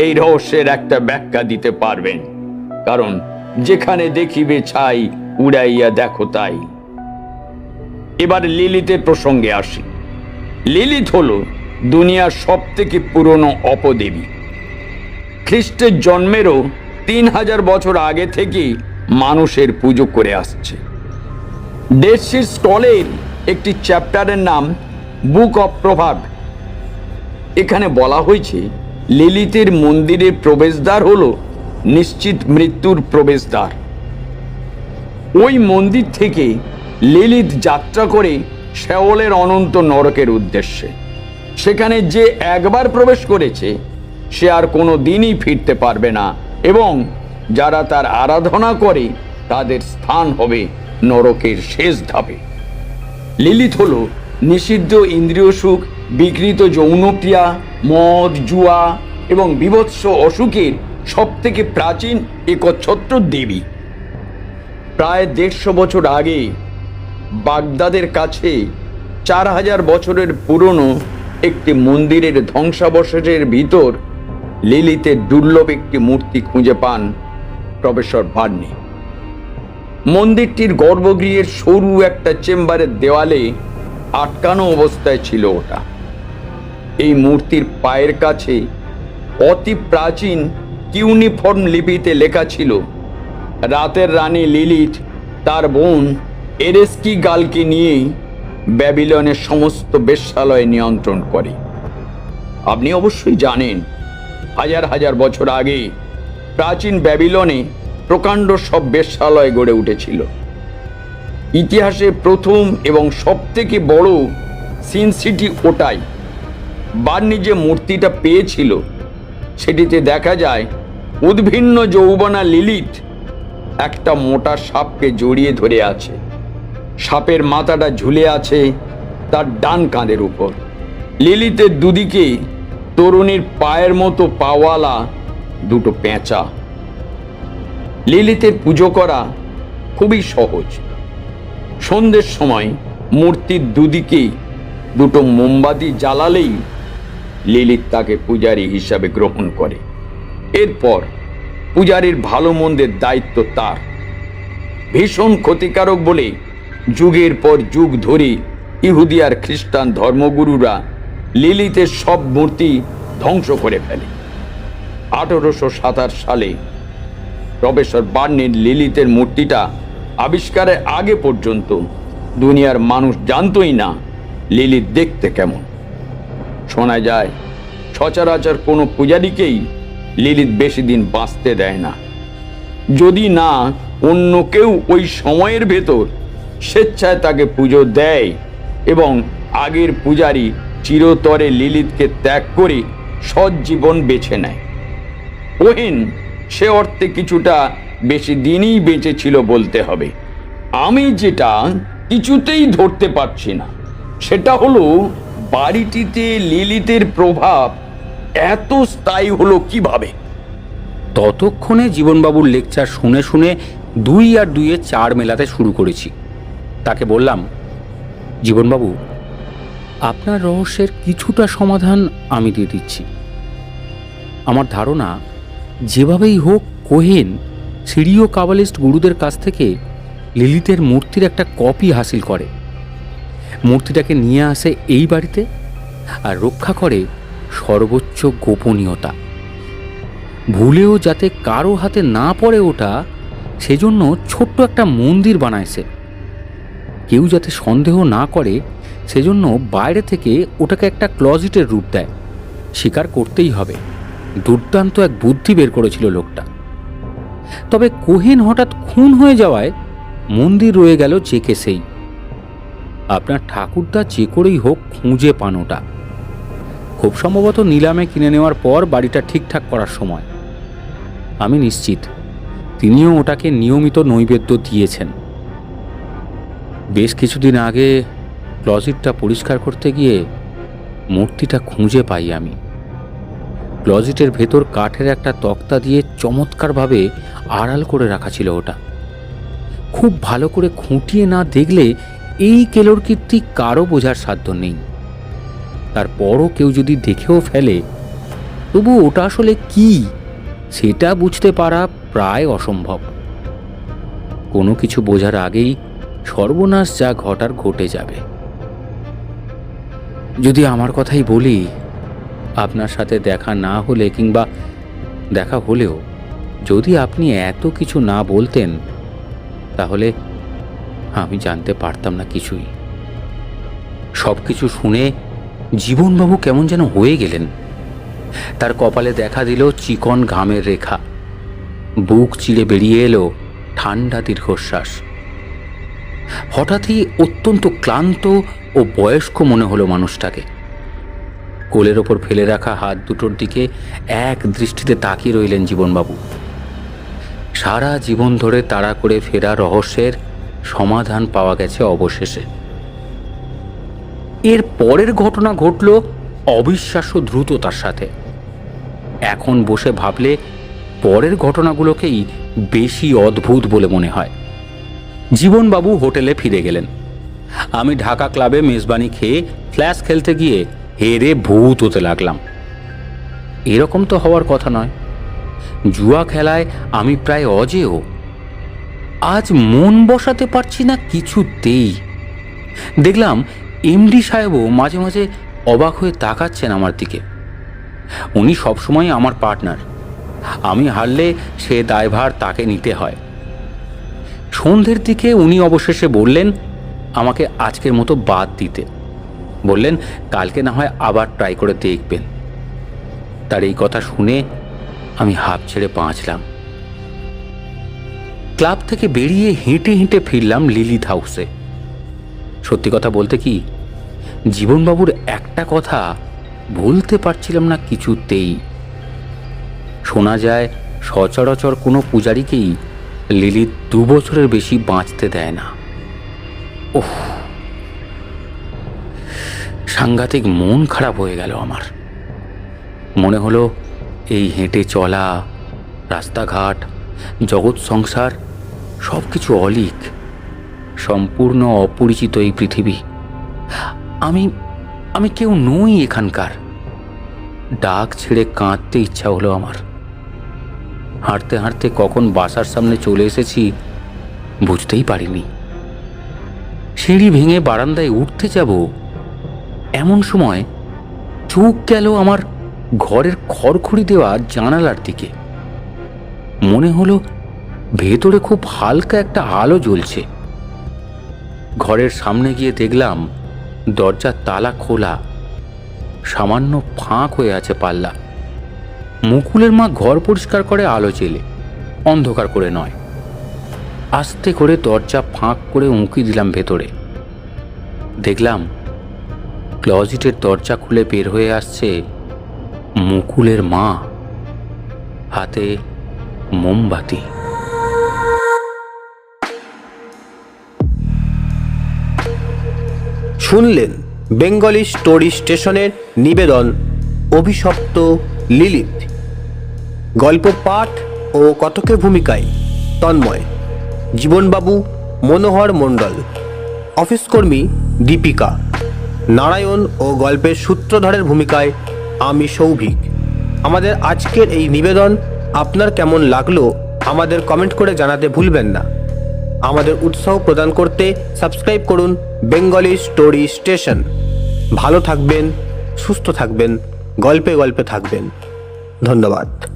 এই রহস্যের একটা ব্যাখ্যা দিতে পারবেন, কারণ যেখানে দেখিবে ছাই উড়াইয়া দেখো তাই। এবার লিলিতের প্রসঙ্গে আসি। লিলিত হলো দুনিয়ার সব থেকে পুরনো অপদেবী। খ্রিস্টের জন্মেরও 3000 বছর আগে থেকে মানুষের পুজো করে আসছে। ডেড সি স্ক্রলের একটি চ্যাপ্টারের নাম বুক অফ প্রভাব। এখানে বলা হয়েছে লিলিতের মন্দিরের প্রবেশদ্বার হলো নিশ্চিত মৃত্যুর প্রবেশদ্বার। ওই মন্দির থেকে লিলিত যাত্রা করে শেওলের অনন্ত নরকের উদ্দেশ্যে। সেখানে যে একবার প্রবেশ করেছে সে আর কোনো দিনই ফিরতে পারবে না, এবং যারা তার আরাধনা করে তাদের স্থান হবে নরকের শেষ ধাপে। লিলিত হলো নিষিদ্ধ ইন্দ্রিয় সুখ, বিকৃত যৌনক্রিয়া, মদ, জুয়া এবং বিভৎস অসুখের সব থেকে প্রাচীন একচ্ছত্র দেবী। প্রায় 150 বছর আগে বাগদাদের কাছে 4000 বছরের পুরনো একটি মন্দিরের ধ্বংসাবশেষের ভিতর লিলিতের দুর্লভ একটি মূর্তি খুঁজে পান প্রফেসর বার্নি। মন্দিরটির গর্ভগৃহের সরু একটা চেম্বারের দেওয়ালে আটকানো অবস্থায় ছিল ওটা। এই মূর্তির পায়ের কাছে অতি প্রাচীন কিউনিফর্ম লিপিতে লেখা ছিল, রাতের রানী লিলিথ তার বোন এরেস্কি গালকে নিয়েই ব্যাবিলনের সমস্ত বেশ্যালয় নিয়ন্ত্রণ করে। আপনি অবশ্যই জানেন, হাজার হাজার বছর আগে প্রাচীন ব্যাবিলনে প্রকাণ্ড সব বেশ্যালয় গড়ে উঠেছিল। ইতিহাসে প্রথম এবং সবথেকে বড় সিন সিটি ওটাই। বার্নি যে মূর্তিটা পেয়েছিল সেটিতে দেখা যায় উদ্ভিন্ন যৌবনা লিলিথ একটা মোটা সাপকে জড়িয়ে ধরে আছে। সাপের মাথাটা ঝুলে আছে তার ডান কাঁধের উপর। লিলিতের দুদিকে তরুণীর পায়ের মতো পাওয়ালা দুটো পেঁচা। লিলিতের পুজো করা খুবই সহজ। সন্ধ্যের সময় মূর্তির দুদিকে দুটো মোমবাতি জ্বালালেই লিলিত তাকে পূজারী হিসাবে গ্রহণ করে। এরপর পূজারীর ভালো মন্দের দায়িত্ব তার। ভীষণ ক্ষতিকারক বলে যুগের পর যুগ ধরে ইহুদি আর খ্রিস্টান ধর্মগুরুরা লিলিতের সব মূর্তি ধ্বংস করে ফেলে। 1827 সালে প্রফেসর বার্নির লিলিতের মূর্তিটা আবিষ্কারের আগে পর্যন্ত দুনিয়ার মানুষ জানতই না লিলিত দেখতে কেমন। শোনা যায় সচরাচর কোনো পূজারীকেই লিলিত বেশি দিন বাঁচতে দেয় না, যদি না অন্য কেউ ওই সময়ের ভেতর স্বেচ্ছায় তাকে পুজো দেয় এবং আগের পূজারী চিরতরে লিলিতকে ত্যাগ করে সজ্জীবন বেছে নেয়। কোহেন সে অর্থে কিছুটা বেশি দিনই বেঁচে ছিল বলতে হবে। আমি যেটা কিছুতেই ধরতে পারছি না সেটা হলো বাড়িটিতে লিলিতের প্রভাব এত স্থায়ী হলো কিভাবে। ততক্ষণে জীবনবাবুর লেকচার শুনে শুনে 2 আর 2 4 মেলাতে শুরু করেছি। তাকে বললাম, জীবনবাবু, আপনার রহস্যের কিছুটা সমাধান আমি দিয়ে দিচ্ছি। আমার ধারণা, যেভাবেই হোক কোহেন সিরিয় কাবালিস্ট গুরুদের কাছ থেকে লিলিতের মূর্তির একটা কপি হাসিল করে, মূর্তিটাকে নিয়ে আসে এই বাড়িতে আর রক্ষা করে সর্বোচ্চ গোপনীয়তা। ভুলেও যাতে কারো হাতে না পড়ে ওটা, সেজন্য ছোট্ট একটা মন্দির বানাইছে। কেউ যাতে সন্দেহ না করে সেজন্য বাইরে থেকে ওটাকে একটা ক্লজিটের রূপ দেয়। স্বীকার করতেই হবে, দুর্দান্ত এক বুদ্ধি বের করেছিল লোকটা। তবে কোহেন হঠাৎ খুন হয়ে যাওয়ায় মন্দির রয়ে গেল চেকে সেই। আপনার ঠাকুরদা যে করেই হোক খুঁজে পান ওটা। খুব সম্ভবত নিলামে কিনে নেওয়ার পর বাড়িটা ঠিকঠাক করার সময়। আমি নিশ্চিত তিনিও ওটাকে নিয়মিত নৈবেদ্য দিয়েছেন। বেশ কিছুদিন আগে ক্লজিটটা পরিষ্কার করতে গিয়ে মূর্তিটা খুঁজে পাই আমি। ক্লজিটের ভেতর কাঠের একটা তক্তা দিয়ে চমৎকারভাবে আড়াল করে রাখা ছিল ওটা। খুব ভালো করে খুঁটিয়ে না দেখলে এই কেলোর কীর্তি কারও বোঝার সাধ্য নেই। তারপরও কেউ যদি দেখেও ফেলে, তবু ওটা আসলে কি সেটা বুঝতে পারা প্রায় অসম্ভব। কোনো কিছু বোঝার আগেই সর্বনাশ যা ঘটার ঘটে যাবে। যদি আমার কথাই বলি, আপনার সাথে দেখা না হলে কিংবা দেখা হলেও যদি আপনি এত কিছু না বলতেন, তাহলে আমি জানতে পারতাম না কিছুই। সব কিছু শুনে জীবনবাবু কেমন যেন হয়ে গেলেন। তার কপালে দেখা দিল চিকন ঘামের রেখা। বুক চিরে বেরিয়ে এলো ঠান্ডা দীর্ঘশ্বাস। হঠাৎই অত্যন্ত ক্লান্ত ও বয়স্ক মনে হলো মানুষটাকে। কোলের ওপর ফেলে রাখা হাত দুটোর দিকে এক দৃষ্টিতে তাকিয়ে রইলেন জীবনবাবু। সারা জীবন ধরে তাড়া করে ফেরা রহস্যের সমাধান পাওয়া গেছে অবশেষে। এর পরের ঘটনা ঘটল অবিশ্বাস্য দ্রুততার সাথে। এখন বসে ভাবলে পরের ঘটনাগুলোকেই বেশি অদ্ভুত বলে মনে হয়। জীবনবাবু হোটেলে ফিরে গেলেন। আমি ঢাকা ক্লাবে মেজবানি খেয়ে ফ্ল্যাশ খেলতে গিয়ে হেরে ভূত হতে লাগলাম। এরকম তো হওয়ার কথা নয়। জুয়া খেলায় আমি প্রায় অজেয়। আজ মন বসাতে পারছি না কিছুতেই। দেখলাম এমডি সাহেবও মাঝে মাঝে অবাক হয়ে তাকাচ্ছেন আমার দিকে। উনি সবসময় আমার পার্টনার। আমি হারলে সে দায়ভার তাকে নিতে হয়। সন্ধ্যের দিকে উনি অবশেষে বললেন আমাকে আজকের মতো বাদ দিতে। বললেন কালকে না হয় আবার ট্রাই করে দেখবেন। তার এই কথা শুনে আমি হাঁপ ছেড়ে বাঁচলাম। ক্লাব থেকে বেরিয়ে হেঁটে হেঁটে ফিরলাম লিলিত হাউসে। সত্যি কথা বলতে কি, জীবনবাবুর একটা কথা ভুলতে পারছিলাম না কিছুতেই। শোনা যায় সচরাচর কোনো পূজারীকেই লিলিত 2 বছরের বেশি বাঁচতে দেয় না। ওহ, সাংঘাতিক মন খারাপ হয়ে গেল আমার। মনে হলো এই হেঁটে চলা, রাস্তাঘাট, জগৎ সংসার সব কিছু অলীক, সম্পূর্ণ অপরিচিত এই পৃথিবী। আমি আমি কেউ নই এখানকার। ডাক ছেড়ে কাঁদতে ইচ্ছা হলো আমার। হাঁটতে হাঁটতে কখন বাসার সামনে চলে এসেছি বুঝতেই পারিনি। সিঁড়ি ভেঙে বারান্দায় উঠতে যাব, এমন সময় চোখ গেল আমার ঘরের খড়খড়ি দেওয়া জানালার দিকে। মনে হলো ভেতরে খুব হালকা একটা আলো জ্বলছে। ঘরের সামনে গিয়ে দেখলাম দরজার তালা খোলা, সামান্য ফাঁক হয়ে আছে পাল্লা। মুকুলের মা ঘর পরিষ্কার করে আলো জেলে, অন্ধকার করে নয়। আস্তে করে দরজা ফাঁক করে উঁকি দিলাম ভেতরে। দেখলাম ক্লজিটের দরজা খুলে বের হয়ে আসছে মুকুলের মা, হাতে মোমবাতি। শুনলেন বেঙ্গলি স্টোরি স্টেশনের নিবেদন অভিশপ্ত লিলিত। গল্প পাঠ ও কথকের ভূমিকায় তন্ময়, জীবনবাবু মনোহর মণ্ডল, অফিসকর্মী দীপিকা, নারায়ণ ও গল্পের সূত্রধরের ভূমিকায় আমি সৌভিক। আমাদের আজকের এই নিবেদন আপনার কেমন লাগলো আমাদের কমেন্ট করে জানাতে ভুলবেন না। আমাদের উৎসাহ প্রদান করতে সাবস্ক্রাইব করুন বেঙ্গলি স্টোরি স্টেশন। ভালো থাকবেন, সুস্থ থাকবেন, গল্পে গল্পে থাকবেন। ধন্যবাদ।